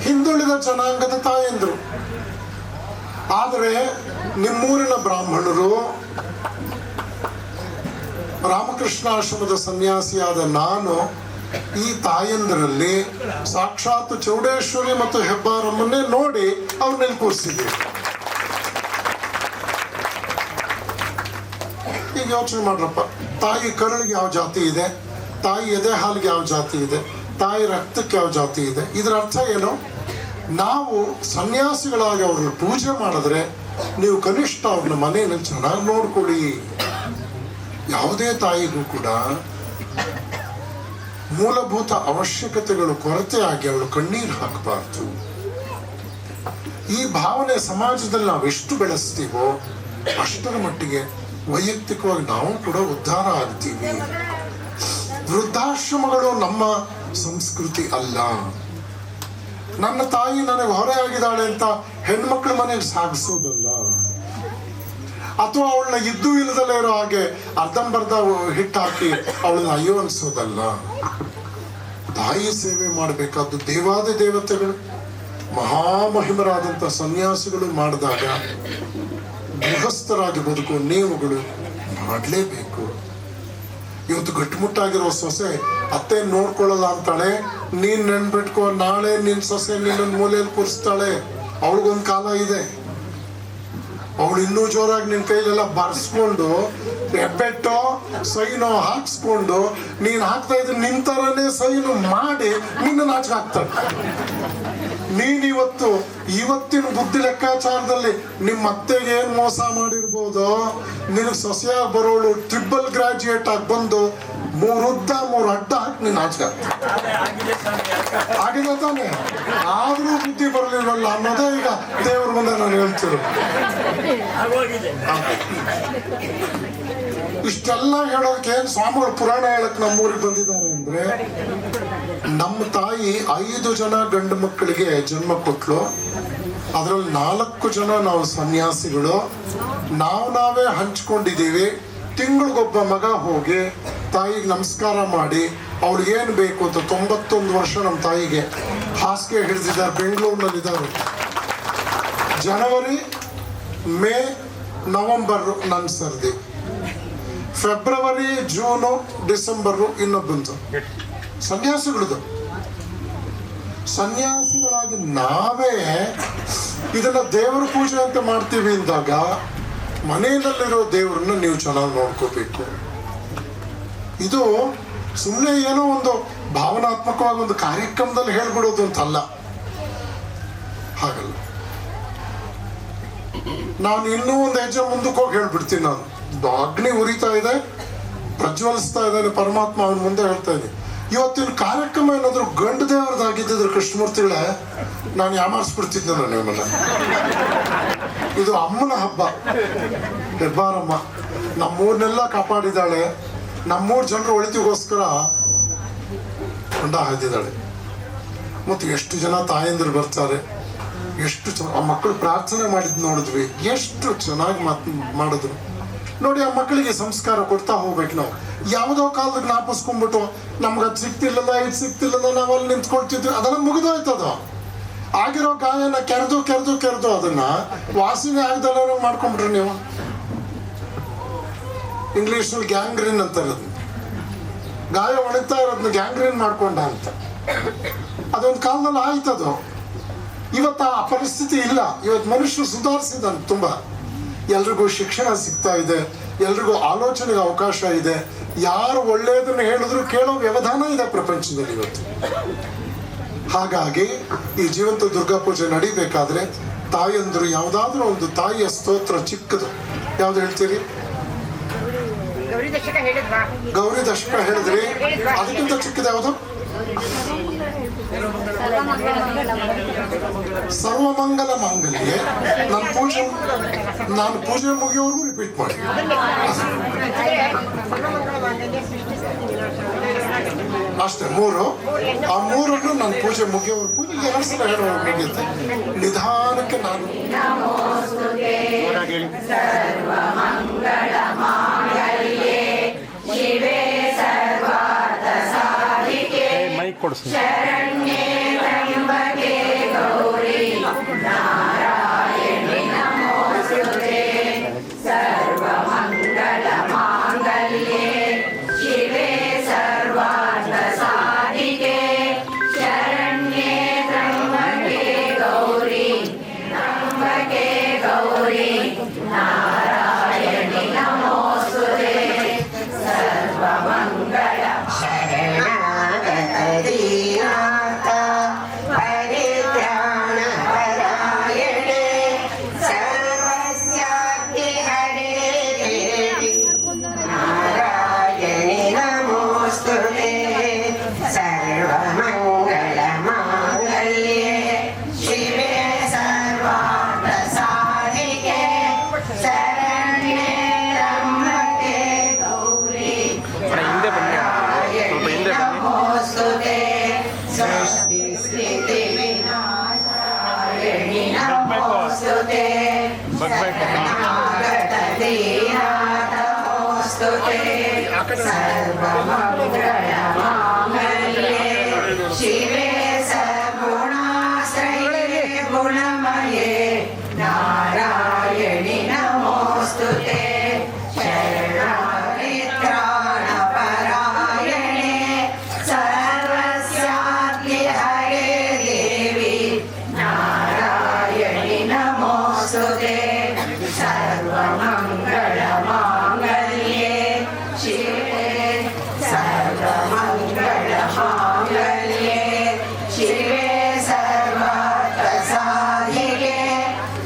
ಹಿಂದುಳಿದ ಜನಾಂಗದ ತಾಯಂದ್ರು. ಆದರೆ ನಿಮ್ಮೂರಿನ ಬ್ರಾಹ್ಮಣರು, ರಾಮಕೃಷ್ಣಾಶ್ರಮದ ಸನ್ಯಾಸಿಯಾದ ನಾನು ಈ ತಾಯಂದರಲ್ಲಿ ಸಾಕ್ಷಾತ್ ಚೌಡೇಶ್ವರಿ ಮತ್ತು ಹೆಬ್ಬಾರಮ್ಮನ್ನೇ ನೋಡಿ ಅವ್ರನ್ನೆಲ್ಲಿ ಕೂರಿಸಿದ್ದೀವಿ. ಈಗ ಯೋಚನೆ ಮಾಡ್ರಪ್ಪ, ತಾಯಿ ಕರುಳಿಗೆ ಯಾವ ಜಾತಿ ಇದೆ, ತಾಯಿ ಎದೆ ಹಾಲಿಗೆ ಯಾವ ಜಾತಿ ಇದೆ, ತಾಯಿ ರಕ್ತಕ್ಕೆ ಯಾವ ಜಾತಿ ಇದೆ? ಇದರ ಅರ್ಥ ಏನು? ನಾವು ಸನ್ಯಾಸಿಗಳಾಗಿ ಅವ್ರನ್ನ ಪೂಜೆ ಮಾಡಿದ್ರೆ ನೀವು ಕನಿಷ್ಠ ಅವ್ರನ್ನ ಮನೆಯನ್ನು ಚೆನ್ನಾಗಿ ನೋಡ್ಕೊಳ್ಳಿ. ಯಾವುದೇ ತಾಯಿಗೂ ಕೂಡ ಮೂಲಭೂತ ಅವಶ್ಯಕತೆಗಳು ಕೊರತೆ ಆಗಿ ಅವಳು ಕಣ್ಣೀರು ಹಾಕಬಾರ್ದು. ಈ ಭಾವನೆ ಸಮಾಜದಲ್ಲಿ ನಾವು ಎಷ್ಟು ಬೆಳೆಸ್ತೀವೋ ಅಷ್ಟರ ಮಟ್ಟಿಗೆ ವೈಯಕ್ತಿಕವಾಗಿ ನಾವು ಕೂಡ ಉದ್ಧಾರ ಆಗ್ತೀವಿ. ವೃದ್ಧಾಶ್ರಮಗಳು ನಮ್ಮ ಸಂಸ್ಕೃತಿ ಅಲ್ಲ. ನನ್ನ ತಾಯಿ ನನಗೆ ಹೊರೆ ಆಗಿದ್ದಾಳೆ ಅಂತ ಹೆಣ್ಮಕ್ಳ ಮನೆಗೆ ಸಾಗಿಸೋದಲ್ಲ, ಅಥವಾ ಅವಳನ್ನ ಇದ್ದು ಇಲ್ಲದಲ್ಲೇ ಇರೋ ಹಾಗೆ ಅರ್ಧಂಬರ್ಧ ಹಿಟ್ಟು ಹಾಕಿ ಅವಳನ್ನ ಅಯ್ಯೋ ಅನ್ಸೋದಲ್ಲ. ತಾಯಿ ಸೇವೆ ಮಾಡಬೇಕಾದ್ದು ದೇವಾದಿ ದೇವತೆಗಳು, ಮಹಾಮಹಿಮರಾದಂಥ ಸನ್ಯಾಸಿಗಳು ಮಾಡಿದಾಗ ಗೃಹಸ್ಥರಾಗಿ ಬದುಕುವ ನೀವುಗಳು ಮಾಡಲೇಬೇಕು. ಇವತ್ತು ಗಟ್ಟಿಮುಟ್ಟಾಗಿರೋ ಸೊಸೆ ಅತ್ತೆ ನೋಡ್ಕೊಳ್ಳಲ್ಲ ಅಂತಾಳೆ, ನೀನ್ ನೆನ್ಬಿಟ್ಕೋ, ನಾಳೆ ನಿನ್ ಸೊಸೆ ನಿನ್ನೊಂದು ಮೂಲೆಯಲ್ಲಿ ಕೂರಿಸ್ತಾಳೆ. ಅವಳಿಗೊಂದು ಕಾಲ ಇದೆ. ಅವಳು ಇನ್ನೂ ಜೋರಾಗಿ ನಿನ್ ಕೈಲೆಲ್ಲ ಬರ್ಸ್ಕೊಂಡು ಹೆಬ್ಬೆಟ್ಟೋ ಸೈನೋ ಹಾಕ್ಸ್ಕೊಂಡು ನೀನ್ ಹಾಕ್ತಾ ಇದ್ರೆ ನಿಂತರನೇ ಸೈನು ಮಾಡಿ ನಿನ್ನ ನಾಚಿಕೆ ಹಾಕ್ತಾಳೆ. ನೀನ್ ಇವತ್ತಿನ ಬುದ್ಧಿ ಲೆಕ್ಕಾಚಾರದಲ್ಲಿ ನಿಮ್ಮ ಅತ್ತೆಗೆ ಏನ್ ಮೋಸ ಮಾಡಿರ್ಬೋದು, ನಿನಗೆ ಸೊಸೆಯಾಗಿ ಬರೋಳು ಟ್ರಿಬಲ್ ಗ್ರಾಜುಯೇಟ್ ಆಗಿ ಬಂದು 3 ಉದ್ದ 3 ಅಡ್ಡ ಹಾಕಿ ನೀನ್ ನಾಚಿಕೆ ಆಗಿದೆ ತಾನೆ. ಆದ್ರೂ ಬುದ್ಧಿ ಬರಲಿಲ್ವಲ್ಲ ಅನ್ನೋದೇ ಈಗ ದೇವ್ರ ಮುಂದೆ ನಾನು ಹೇಳ್ತಿರೋ. ಇಷ್ಟೆಲ್ಲ ಹೇಳೋದಕ್ಕೆ ಏನ್ ಸ್ವಾಮಿಗಳು ಪುರಾಣ ಹೇಳಕ್ ನಮ್ಮೂರಿಗೆ ಬಂದಿದ್ದಾರೆ ಅಂದ್ರೆ, ನಮ್ಮ ತಾಯಿ 5 ಜನ ಗಂಡು ಮಕ್ಕಳಿಗೆ ಜನ್ಮ ಕೊಟ್ಲು. ಅದ್ರಲ್ಲಿ 4 ಜನ ನಾವು ಸನ್ಯಾಸಿಗಳು. ನಾವೇ ಹಂಚ್ಕೊಂಡಿದ್ದೀವಿ. ತಿಂಗಳಿಗೊಬ್ಬ ಮಗ ಹೋಗಿ ತಾಯಿಗೆ ನಮಸ್ಕಾರ ಮಾಡಿ ಅವ್ಳಿಗೆ ಏನ್ ಬೇಕು ಅಂತ 91 ವರ್ಷ ನಮ್ಮ ತಾಯಿಗೆ ಹಾಸಿಗೆ ಹಿಡಿದಿದ್ದಾರೆ. ಬೆಂಗಳೂರಿನಲ್ಲಿದ್ದಾರೆ. ಜನವರಿ, ಮೇ, ನವೆಂಬರ್ ನನ್ನ ಸರ್ದಿ, ಫೆಬ್ರವರಿ, ಜೂನು, ಡಿಸೆಂಬರು ಇನ್ನೊಬ್ಬಂತು. ಸನ್ಯಾಸಿಗಳದು. ಸನ್ಯಾಸಿಗಳಾಗಿ ನಾವೇ ಇದನ್ನ ದೇವರ ಪೂಜೆ ಅಂತ ಮಾಡ್ತೀವಿ ಅಂದಾಗ ಮನೆಯಲ್ಲಿರೋ ದೇವರನ್ನ ನೀವು ಚೆನ್ನಾಗಿ ನೋಡ್ಕೋಬೇಕು. ಇದು ಸುಮ್ಮನೆ ಏನೋ ಒಂದು ಭಾವನಾತ್ಮಕವಾಗಿ ಒಂದು ಕಾರ್ಯಕ್ರಮದಲ್ಲಿ ಹೇಳ್ಬಿಡೋದು ಅಂತಲ್ಲ. ಹಾಗಲ್ಲ. ನಾನು ಇನ್ನೂ ಒಂದು ಹೆಜ್ಜೆ ಮುಂದಕ್ಕೆ ಹೋಗಿ ಹೇಳ್ಬಿಡ್ತೀನಿ. ನಾನು ಅಗ್ನಿ ಉರಿತಾ ಇದೆ, ಪ್ರಜ್ವಲಿಸ್ತಾ ಇದ್ದಾನೆ ಪರಮಾತ್ಮ, ಅವನ ಮುಂದೆ ಹೇಳ್ತಾ ಇದ್ದೀನಿ. ಇವತ್ತಿನ ಕಾರ್ಯಕ್ರಮ ಏನಾದ್ರು ಗಂಡು ದೇವರದಾಗಿದ್ದಿದ್ರು ಕೃಷ್ಣಮೂರ್ತಿಗಳೇ, ನಾನು ಯಾಮಾರಿಸ್ಬಿಡ್ತಿದ್ದೆ ನಾನು ನಿಮ್ಮನ್ನ. ಇದು ಅಮ್ಮನ ಹಬ್ಬ, ಹೆಬ್ಬಾರಮ್ಮ ನಮ್ಮೂರ್ನೆಲ್ಲ ಕಾಪಾಡಿದಾಳೆ. ನಮ್ಮೂರ್ ಜನರು ಒಳಿತಿಗೋಸ್ಕರ ಹೊಂಡ ಹಾಯ್ದಿದ್ದಾಳೆ. ಮತ್ತು ಎಷ್ಟು ಜನ ತಾಯಂದಿರು ಬರ್ತಾರೆ, ಎಷ್ಟು ಆ ಮಕ್ಕಳು ಪ್ರಾರ್ಥನೆ ಮಾಡಿದ್ ನೋಡಿದ್ವಿ, ಎಷ್ಟು ಚೆನ್ನಾಗಿ ಮಾಡಿದ್ರು ನೋಡಿ. ಆ ಮಕ್ಕಳಿಗೆ ಸಂಸ್ಕಾರ ಕೊಡ್ತಾ ಹೋಗ್ಬೇಕು ನಾವು. ಯಾವುದೋ ಕಾಲದಾಗ ಜ್ಞಾಪಿಸ್ಕೊಂಡ್ಬಿಟ್ಟು ನಮ್ಗೆ ಅದು ಸಿಕ್ತಿಲ್ಲದ, ಇದು ಸಿಕ್ತಿಲ್ಲದ, ನಾವಲ್ಲಿ ನಿಂತ್ಕೊಳ್ತಿದ್ವಿ, ಅದೆಲ್ಲ ಮುಗಿದೋಯ್ತದ. ಆಗಿರೋ ಗಾಯನ ಕೆರೆದು ಅದನ್ನ ವಾಸನೆ ಆಗದಲ್ಲ ಮಾಡ್ಕೊಂಡ್ಬಿಟ್ರಿ ನೀವು. ಇಂಗ್ಲಿಷ್ನಲ್ಲಿ ಗ್ಯಾಂಗ್ರೀನ್ ಅಂತಾರೆ ಅದನ್ನ. ಗಾಯ ಒಣಗ್ತಾ ಇರೋದನ್ನ ಗ್ಯಾಂಗ್ರೀನ್ ಮಾಡ್ಕೊಂಡ ಅಂತ. ಅದೊಂದು ಕಾಲದಲ್ಲಿ ಆಯ್ತದು. ಇವತ್ತು ಆ ಪರಿಸ್ಥಿತಿ ಇಲ್ಲ. ಇವತ್ತು ಮನುಷ್ಯರು ಸುಧಾರಿಸಿದಾನೆ ತುಂಬಾ. ಎಲ್ರಿಗೂ ಶಿಕ್ಷಣ ಸಿಗ್ತಾ ಇದೆ, ಎಲ್ರಿಗೂ ಆಲೋಚನೆಗೆ ಅವಕಾಶ ಇದೆ. ಯಾರು ಒಳ್ಳೆಯದನ್ನ ಹೇಳಿದ್ರು ಕೇಳೋ ವ್ಯವಧಾನ ಇದೆ ಪ್ರಪಂಚದಲ್ಲಿ ಇವತ್ತು. ಹಾಗಾಗಿ ಈ ಜೀವಂತ ದುರ್ಗಾ ಪೂಜೆ ನಡಿಬೇಕಾದ್ರೆ ತಾಯಂದ್ರು ಯಾವುದಾದ್ರೂ ಒಂದು ತಾಯಿಯ ಸ್ತೋತ್ರ ಚಿಕ್ಕದು ಯಾವ್ದು ಹೇಳ್ತೀರಿ? ಗೌರಿ ದಶಕ ಹೇಳಿದ್ರಿ. ಅದಕ್ಕಿಂತ ಚಿಕ್ಕದು ಯಾವುದು? ಸರ್ವಮಂಗಲ ಮಾಂಗಲ್ಯ. ನಾನು ಪೂಜೆ ಮುಗಿಯೋವರೆಗೂ ರಿಪೀಟ್ ಮಾಡಿ. ಅಷ್ಟೇ 3. ಆ 3 ನಾನು ಪೂಜೆ ಮುಗಿಯೋವರೆಗೂ ಪೂಜೆ 2 ಸಲ ಹೇಳೋರು ಮುಗಿಯುತ್ತೆ. ನಿಧಾನಕ್ಕೆ ನಾನು ಮೈಕ್ ಕೊಡಿಸಿ. ಶರಣಾಗತದೀಯ श्रीनाथमोऽस्तु ते सर्वमङ्गलमाङ्गल्ये शिवे सर्वगुणाश्रये गुणमये नारायणि नमोऽस्तु ते शरणपरायणे सर्वस्याद्य हरे देवी नारायणि नमोऽस्तु ते सर्वमङ्गलमाङ्गल्ये शिवे सर्वमङ्गलमाङ्गल्ये शिवे सर्वार्थसाधिके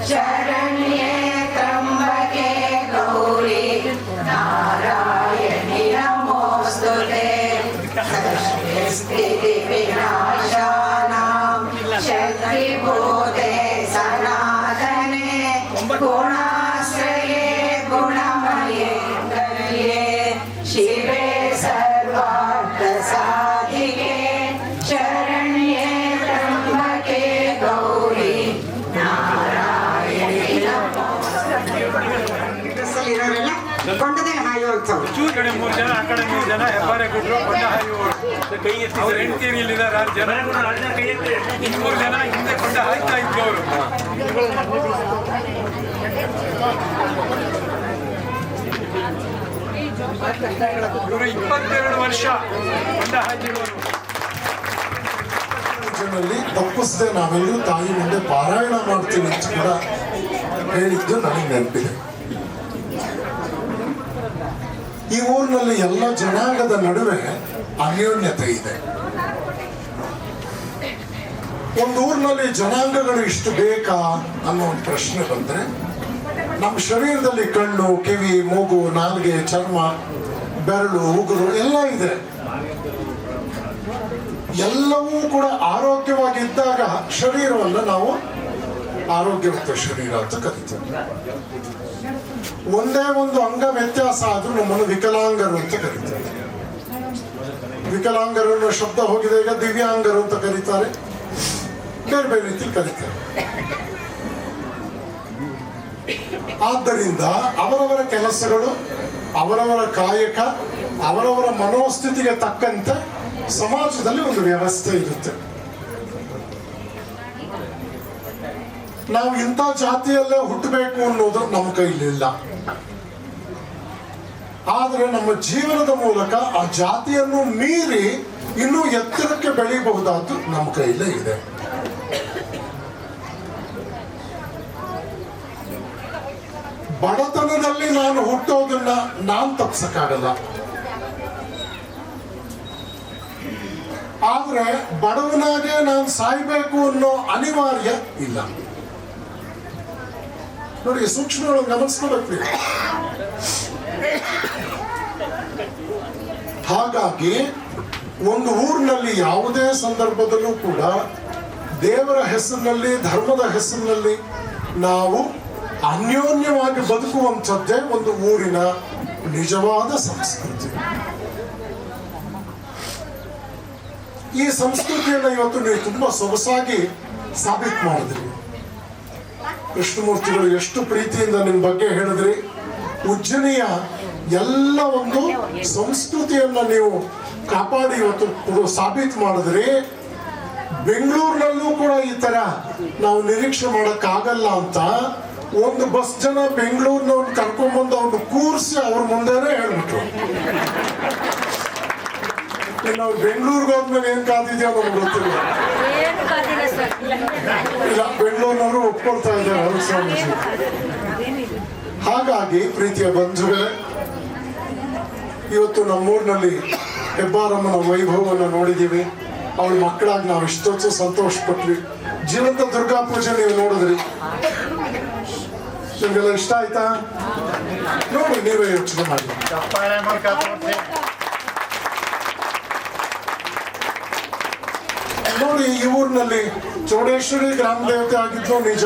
शरण्ये त्र्यम्बके गौरी नारायणि नमोऽस्तु ते सृष्टिस्थितिविनाशानां शक्तिभूते सनातने गुणाश्रये गुणमये गल्ये शिवे सर्वार्थसाधिके शरण्ये त्र्यम्बके गौरी नारायणि ನಮೋಸ್ತುತೆ ಕೊಂಡದೆ ಹಾಯೋತ್ಸವ ಚೂರು ಕಡೆ 3 ಜನ ಆ ಕಡೆ 3 ಜನ ಹೆಬ್ಬಾರೆ ಕೊಟ್ಟರು ಕೊಂಡ ಹಾಯುವವರು ಕೈ ಎತ್ತಿ ಅವ್ರು ಹೆಂಡ್ತೀರಿ ಇಲ್ಲಿದ್ದಾರೆ 6 ಜನ ಕೈ ಎತ್ತಿ 3 ಜನ ಹಿಂದೆ ಕೊಂಡ ಹಾಯ್ತಾ ಇದ್ರು ಅವರು ಇವರು 22 ವರ್ಷ ಕೊಂಡ ಹಾಯ್ತಿರೋರು ನಲ್ಲಿ ತಪ್ಪಿಸದೆ ನಾವೆಲ್ಲರೂ ತಾಯಿ ಮುಂದೆ ಪಾರಾಯಣ ಮಾಡ್ತೀವಿ ಅಂತ ಕೂಡ ಹೇಳಿದ್ದು ನನಗೆ ನೆನಪಿದೆ. ಈ ಊರಿನಲ್ಲಿ ಎಲ್ಲ ಜನಾಂಗದ ನಡುವೆ ಅನ್ಯೋನ್ಯತೆ ಇದೆ. ಒಂದು ಊರಿನಲ್ಲಿ ಜನಾಂಗಗಳು ಇಷ್ಟು ಬೇಕಾ ಅನ್ನೋ ಒಂದು ಪ್ರಶ್ನೆ ಬಂದ್ರೆ ನಮ್ಮ ಶರೀರದಲ್ಲಿ ಕಣ್ಣು, ಕಿವಿ, ಮೂಗು, ನಾಲಿಗೆ, ಚರ್ಮ, ಬೆರಳು, ಉಗುರು ಎಲ್ಲ ಇದೆ. ಎಲ್ಲವೂ ಕೂಡ ಆರೋಗ್ಯವಾಗಿದ್ದಾಗ ಶರೀರವನ್ನು ನಾವು ಆರೋಗ್ಯವಂತ ಶರೀರ ಅಂತ ಕರಿತೀವಿ. ಒಂದೇ ಒಂದು ಅಂಗ ವ್ಯತ್ಯಾಸ ಆದ್ರೂ ನಮ್ಮನ್ನು ವಿಕಲಾಂಗರು ಅಂತ ಕರೀತಾರೆ. ವಿಕಲಾಂಗರು ಅನ್ನೋ ಶಬ್ದ ಹೋಗಿದೆ, ಈಗ ದಿವ್ಯಾಂಗರು ಅಂತ ಕರೀತಾರೆ, ಬೇರೆ ಬೇರೆ ರೀತಿ ಕರೀತಾರೆ. ಆದ್ದರಿಂದ ಅವರವರ ಕೆಲಸಗಳು, ಅವರವರ ಕಾಯಕ, ಅವರವರ ಮನೋಸ್ಥಿತಿಗೆ ತಕ್ಕಂತೆ ಸಮಾಜದಲ್ಲಿ ಒಂದು ವ್ಯವಸ್ಥೆ ಇರುತ್ತೆ. ನಾವು ಇಂಥ ಜಾತಿಯಲ್ಲೇ ಹುಟ್ಟಬೇಕು ಅನ್ನೋದು ನಮ್ಮ ಕೈಲಿಲ್ಲ. ಆದರೆ ನಮ್ಮ ಜೀವನದ ಮೂಲಕ ಆ ಜಾತಿಯನ್ನು ಮೀರಿ ಇನ್ನೂ ಎತ್ತರಕ್ಕೆ ಬೆಳೆಯಬಹುದಾದ್ದು ನಮ್ಮ ಕೈಲೇ ಇದೆ. ಬಡತನದಲ್ಲಿ ನಾನು ಹುಟ್ಟೋದನ್ನ ನಾನು ತಪ್ಪಿಸಕ್ಕಾಗಲ್ಲ. ಆದ್ರೆ ಬಡವನಾಗೆ ನಾನು ಸಾಯ್ಬೇಕು ಅನ್ನೋ ಅನಿವಾರ್ಯ ಇಲ್ಲ. ನೋಡಿ, ಸೂಕ್ಷ್ಮಗಳು ಗಮನಿಸ್ಕೋಬೇಕು. ಹಾಗಾಗಿ ಒಂದು ಊರಿನಲ್ಲಿ ಯಾವುದೇ ಸಂದರ್ಭದಲ್ಲೂ ಕೂಡ ದೇವರ ಹೆಸರಿನಲ್ಲಿ, ಧರ್ಮದ ಹೆಸರಿನಲ್ಲಿ ನಾವು ಅನ್ಯೋನ್ಯವಾಗಿ ಬದುಕುವಂಥದ್ದೇ ಒಂದು ಊರಿನ ನಿಜವಾದ ಸಂಸ್ಕೃತಿ. ಈ ಸಂಸ್ಕೃತಿಯನ್ನು ಇವತ್ತು ನೀವು ತುಂಬಾ ಸೊಗಸಾಗಿ ಸಾಬೀತು ಮಾಡಿದ್ರಿ. ಕೃಷ್ಣಮೂರ್ತಿಗಳು ಎಷ್ಟು ಪ್ರೀತಿಯಿಂದ ನಿಮ್ಮ ಬಗ್ಗೆ ಹೇಳಿದ್ರಿ. ಉಜ್ಜಯಿನಿಯ ಎಲ್ಲ ಒಂದು ಸಂಸ್ಕೃತಿಯನ್ನ ನೀವು ಕಾಪಾಡಿ ಇವತ್ತು ಸಾಬೀತು ಮಾಡಿದ್ರಿ. ಬೆಂಗಳೂರಿನಲ್ಲೂ ಕೂಡ ಈ ತರ ನಾವು ನಿರೀಕ್ಷೆ ಮಾಡಕ್ಕಾಗಲ್ಲ ಅಂತ ಒಂದು ಬಸ್ ಜನ ಬೆಂಗಳೂರಿನವ್ರನ್ನ ಕರ್ಕೊಂಡ್ಬಂದು ಅವ್ರನ್ನ ಕೂರಿಸಿ ಅವ್ರ ಮುಂದೆನೆ ಹೇಳ್ಬಿಟ್ರು. ನಾವು ಬೆಂಗಳೂರಿಗೆ ಹೋದ್ಮೇಲೆ ಏನ್ ಕಾದಿದ್ಯೋ ನಮ್ಗೆ ಗೊತ್ತಿಲ್ಲ. ಇಲ್ಲ, ಬೆಂಗಳೂರಿನವರು ಒಪ್ಕೊಳ್ತಾ ಇದ್ದಾರೆ ಅರುಣ್ ಸ್ವಾಮೀಜಿ. ಹಾಗಾಗಿ ಪ್ರೀತಿಯ ಬಂಧುಗಳೇ, ಇವತ್ತು ನಮ್ಮೂರಿನಲ್ಲಿ ಹೆಬ್ಬಾರಮ್ಮನ ವೈಭವವನ್ನು ನೋಡಿದೀವಿ. ಅವಳ ಮಕ್ಕಳಾಗಿ ನಾವು ಇಷ್ಟೊತ್ತು ಸಂತೋಷ ಪಟ್ವಿ. ಜೀವಂತ ದುರ್ಗಾ ಪೂಜೆ ನೀವು ನೋಡಿದ್ರಿ. ನಿಮ್ಗೆಲ್ಲ ಇಷ್ಟ ಆಯ್ತಾ? ನೋಡಿ, ನೀವೇ ಯೋಚನೆ ಮಾಡಿ. ನೋಡಿ, ಈ ಊರಿನಲ್ಲಿ ಚೌಡೇಶ್ವರಿ ಗ್ರಾಮ ದೇವತೆ ಆಗಿದ್ದು ನಿಜ.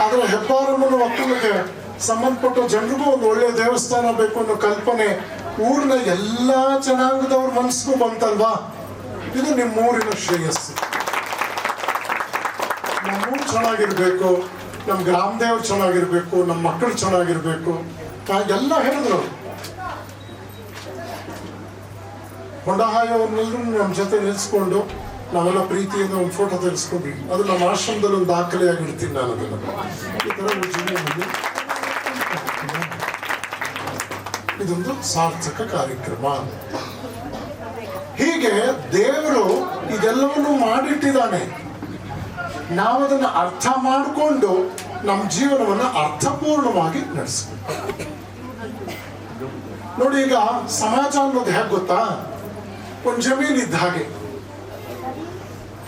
ಆದ್ರೆ ಹೆಬ್ಬಾರಮ್ಮನ ಒಕ್ಕಲಿಗೆ ಸಂಬಂಧಪಟ್ಟ ಜನರಿಗೂ ಒಂದು ಒಳ್ಳೆ ದೇವಸ್ಥಾನ ಬೇಕು ಅನ್ನೋ ಕಲ್ಪನೆ ಊರಿನ ಎಲ್ಲಾ ಜನಾಂಗದವ್ರ ಮನಸ್ಸಿಗೂ ಬಂತಲ್ವಾ? ಇದು ನಿಮ್ಮ ಊರಿನ ಶ್ರೇಯಸ್ಸು. ನಮ್ಮೂರು ಚೆನ್ನಾಗಿರ್ಬೇಕು, ನಮ್ಮ ಗ್ರಾಮ ದೇವ್ರು ಚೆನ್ನಾಗಿರ್ಬೇಕು, ನಮ್ಮ ಮಕ್ಕಳು ಚೆನ್ನಾಗಿರ್ಬೇಕು, ಎಲ್ಲ ಹೇಳಿದ್ರು. ಹೊಂಡಹಾಯವ್ರನ್ನೆಲ್ಲರೂ ನಮ್ಮ ಜೊತೆ ನಿಲ್ಸ್ಕೊಂಡು ನಾವೆಲ್ಲ ಪ್ರೀತಿಯಿಂದ ಒಂದು ಫೋಟೋ ತೆಗೆಸ್ಕೊಂಡ್ವಿ. ಅದು ನಮ್ಮ ಆಶ್ರಮದಲ್ಲಿ ಒಂದು ದಾಖಲೆಯಾಗಿ ಇಡ್ತೀನಿ ನಾನು ಅದನ್ನು. ಈ ಥರ ಉಜ್ಜಿನಿಯಲ್ಲಿ ಇದೊಂದು ಸಾರ್ಥಕ ಕಾರ್ಯಕ್ರಮ. ಹೀಗೆ ದೇವರು ಇದೆಲ್ಲವನ್ನು ಮಾಡಿಟ್ಟಿದ್ದಾನೆ. ನಾವದನ್ನು ಅರ್ಥ ಮಾಡಿಕೊಂಡು ನಮ್ಮ ಜೀವನವನ್ನು ಅರ್ಥಪೂರ್ಣವಾಗಿ ನಡೆಸಬೇಕು. ನೋಡಿ, ಈಗ ಸಮಾಜ ಅನ್ನೋದು ಹೇಗೆ ಗೊತ್ತಾ? ಒಂದು ಜಮೀನು ಇದ್ದ ಹಾಗೆ.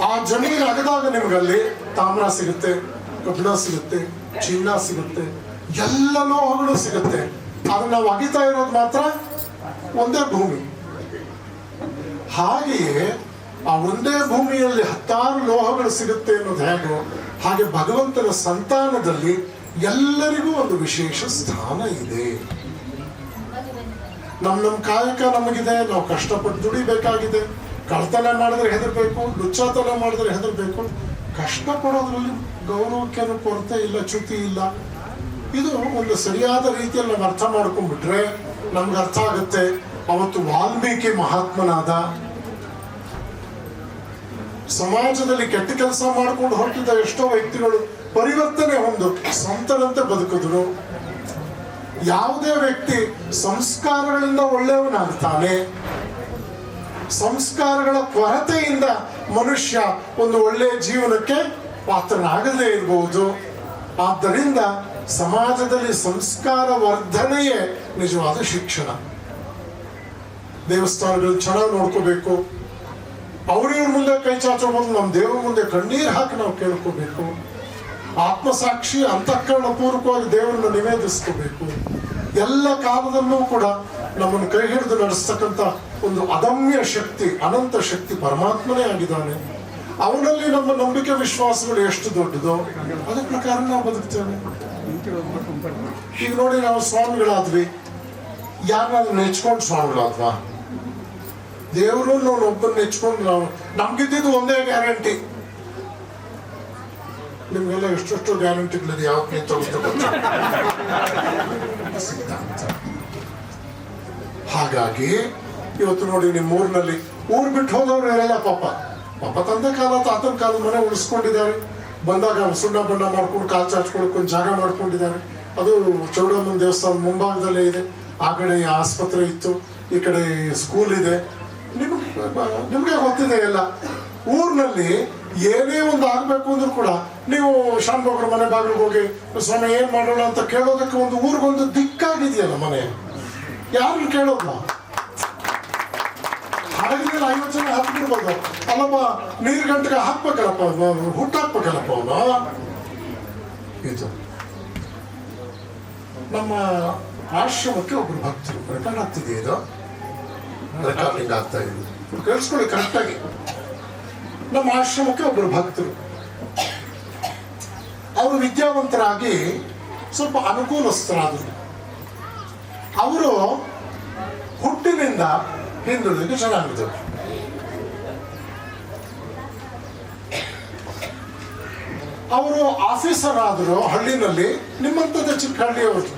ಆ ಜಮೀನು ಅಗದಾಗ ನಿಮಗಲ್ಲಿ ತಾಮ್ರ ಸಿಗುತ್ತೆ, ಕಬ್ಬಿಣ ಸಿಗುತ್ತೆ, ಚಿನ್ನ ಸಿಗುತ್ತೆ, ಎಲ್ಲ ಲೋಹಗಳು ಸಿಗುತ್ತೆ. ಅದನ್ನ ನಾವು ಅಗಿತಾ ಇರೋದು ಮಾತ್ರ ಒಂದೇ ಭೂಮಿ. ಹಾಗೆಯೇ ಆ ಒಂದೇ ಭೂಮಿಯಲ್ಲಿ 10 ಲೋಹಗಳು ಸಿಗುತ್ತೆ ಅನ್ನೋದು ಹೇಗೋ ಹಾಗೆ ಭಗವಂತನ ಸಂತಾನದಲ್ಲಿ ಎಲ್ಲರಿಗೂ ಒಂದು ವಿಶೇಷ ಸ್ಥಾನ ಇದೆ. ನಮ್ಮ ಕಾಯಕ ನಮಗಿದೆ, ನಾವು ಕಷ್ಟಪಟ್ಟು ದುಡಿಬೇಕಾಗಿದೆ. ಕಳ್ತನ ಮಾಡಿದ್ರೆ ಹೆದರ್ಬೇಕು, ಲುಚ್ಚಾತನ ಮಾಡಿದ್ರೆ ಹೆದರ್ಬೇಕು. ಕಷ್ಟಪಡೋದ್ರಲ್ಲಿ ಗೌರವಕ್ಕೇನು ಕೊರತೆ ಇಲ್ಲ, ಚ್ಯುತಿ ಇಲ್ಲ. ಇದು ಒಂದು ಸರಿಯಾದ ರೀತಿಯಲ್ಲಿ ನಾವು ಅರ್ಥ ಮಾಡ್ಕೊಂಡ್ಬಿಟ್ರೆ ನಮ್ಗೆ ಅರ್ಥ ಆಗುತ್ತೆ. ಅವತ್ತು ವಾಲ್ಮೀಕಿ ಮಹಾತ್ಮನಾದ, ಸಮಾಜದಲ್ಲಿ ಕೆಟ್ಟ ಕೆಲಸ ಮಾಡ್ಕೊಂಡು ಹೊರಟಿದ್ದ ಎಷ್ಟೋ ವ್ಯಕ್ತಿಗಳು ಪರಿವರ್ತನೆ ಹೊಂದು ಸಂತರಂತೆ ಬದುಕಿದ್ರು. ಯಾವುದೇ ವ್ಯಕ್ತಿ ಸಂಸ್ಕಾರಗಳಿಂದ ಒಳ್ಳೆಯವನಾಗ್ತಾನೆ. ಸಂಸ್ಕಾರಗಳ ಕೊರತೆಯಿಂದ ಮನುಷ್ಯ ಒಂದು ಒಳ್ಳೆಯ ಜೀವನಕ್ಕೆ ಪಾತ್ರನಾಗದೇ ಇರಬಹುದು. ಆದ್ದರಿಂದ ಸಮಾಜದಲ್ಲಿ ಸಂಸ್ಕಾರ ವರ್ಧನೆಯೇ ನಿಜವಾದ ಶಿಕ್ಷಣ. ದೇವಸ್ಥಾನಗಳು ಚೆನ್ನಾಗಿ ನೋಡ್ಕೋಬೇಕು. ಅವ್ರಿವ್ರ ಮುಂದೆ ಕೈ ಚಾಚೋಬಹುದು, ನಮ್ಮ ದೇವ್ರ ಮುಂದೆ ಕಣ್ಣೀರು ಹಾಕಿ ನಾವು ಕೇಳ್ಕೋಬೇಕು. ಆತ್ಮಸಾಕ್ಷಿ ಅಂತಃಕರಣ ಪೂರ್ವಕವಾಗಿ ದೇವರನ್ನು ನಿವೇದಿಸ್ಕೋಬೇಕು. ಎಲ್ಲ ಕಾಲದಲ್ಲೂ ಕೂಡ ನಮ್ಮನ್ನು ಕೈ ಹಿಡಿದು ನಡೆಸ್ತಕ್ಕಂಥ ಒಂದು ಅದಮ್ಯ ಶಕ್ತಿ, ಅನಂತ ಶಕ್ತಿ ಪರಮಾತ್ಮನೇ ಆಗಿದ್ದಾನೆ. ಅವನಲ್ಲಿ ನಮ್ಮ ನಂಬಿಕೆ ವಿಶ್ವಾಸಗಳು ಎಷ್ಟು ದೊಡ್ಡದೋ ಅದ್ರ ಪ್ರಕಾರ ನಾವು ಬದುಕ್ತೇವೆ. ಈಗ ನೋಡಿ, ನಾವು ಸ್ವಾಮಿಗಳಾದ್ವಿ, ಯಾರನ್ನಾದ್ರೂ ನೆಚ್ಕೊಂಡು ಸ್ವಾಮಿಗಳಾದ್ವಾ? ದೇವರು ನಾವು ಒಬ್ಬರನ್ನ ನೆಚ್ಕೊಂಡು ನಾವು ನಮ್ಗಿದ್ದು ಒಂದೇ ಗ್ಯಾರಂಟಿ. ನಿಮ್ಗೆಲ್ಲ ಎಷ್ಟೆಷ್ಟು ಗ್ಯಾರಂಟಿಗಳಿದೆ, ಯಾವತ್ತು ನೀವು ತಗೊಳ್ತಾ. ಹಾಗಾಗಿ ಇವತ್ತು ನೋಡಿ, ನಿಮ್ಮ ಊರಿನಲ್ಲಿ ಊರು ಬಿಟ್ಟು ಹೋದವ್ರು ಯಾರೆಲ್ಲ ಪಾಪ ತಂದೆ ಕಾಲ ತಾತನ ಕಾಲದ ಮನೆ ಉಳಿಸ್ಕೊಂಡಿದ್ದಾರೆ. ಬಂದಾಗ ಸುಣ್ಣ ಬಣ್ಣ ಮಾಡ್ಕೊಂಡು ಕಾಲು ಚಾಚ್ಕೊಳಕ್ಕೆ ಒಂದು ಜಾಗ ಮಾಡ್ಕೊಂಡಿದ್ದಾರೆ. ಅದು ಚೌಡಮ್ಮನ ದೇವಸ್ಥಾನ ಮುಂಭಾಗದಲ್ಲೇ ಇದೆ. ಆ ಕಡೆ ಆಸ್ಪತ್ರೆ ಇತ್ತು, ಈ ಕಡೆ ಸ್ಕೂಲ್ ಇದೆ. ನಿಮ್ಗೆ ಗೊತ್ತಿದೆ ಎಲ್ಲ. ಊರಿನಲ್ಲಿ ಏನೇ ಒಂದು ಆಗ್ಬೇಕು ಅಂದ್ರೂ ಕೂಡ ನೀವು ಶಾನ್ಭೋಗ್ರ ಮನೆ ಬಾಗಿಲಿಗೆ ಹೋಗಿ ಸ್ವಾಮಿ ಏನ್ ಮಾಡೋಣ ಅಂತ ಕೇಳೋದಕ್ಕೆ ಒಂದು ಊರಿಗೊಂದು ದಿಕ್ಕಾಗಿದೆಯಲ್ಲ ಮನೆ. ಯಾರನ್ನು ಕೇಳೋದ? ಹಡಗಿನಲ್ಲಿ 50 ಜನ ಹಾಕ್ಬಿಡ್ಬೋದು. ಅಲ್ಲಪ್ಪ ನೀರ್ ಗಂಟೆಗೆ ಹಾಕ್ಬೇಕಲ್ಲಪ್ಪ, ಹುಟ್ಟಾಕ್ಬೇಕಲ್ಲಪ್ಪ ಅವನು. ಇದು ನಮ್ಮ ಆಶ್ರಮಕ್ಕೆ ಒಬ್ರು ಭಕ್ತರು, ರೆಕಾರ್ಡ್ ಆಗ್ತಿದೆ, ಇದು ರೆಕಾರ್ಡಿಂಗ್ ಆಗ್ತಾ ಇದೆ, ಕೇಳಿಸ್ಕೊಳ್ಳಿ ಕರೆಕ್ಟಾಗಿ. ನಮ್ಮ ಆಶ್ರಮಕ್ಕೆ ಒಬ್ಬರು ಭಕ್ತರು, ಅವರು ವಿದ್ಯಾವಂತರಾಗಿ ಸ್ವಲ್ಪ ಅನುಕೂಲಸ್ಥರಾದರು. ಅವರು ಹುಟ್ಟಿನಿಂದ ಹಿಂದುಳಿದ ಚೆನ್ನಾಗಿದ್ದರು. ಅವರು ಆಫೀಸರ್ ಆದರು ಹಳ್ಳಿನಲ್ಲಿ, ನಿಮ್ಮಂಥದ್ದೇ ಚಿಕ್ಕ ಹಳ್ಳಿಯವರು.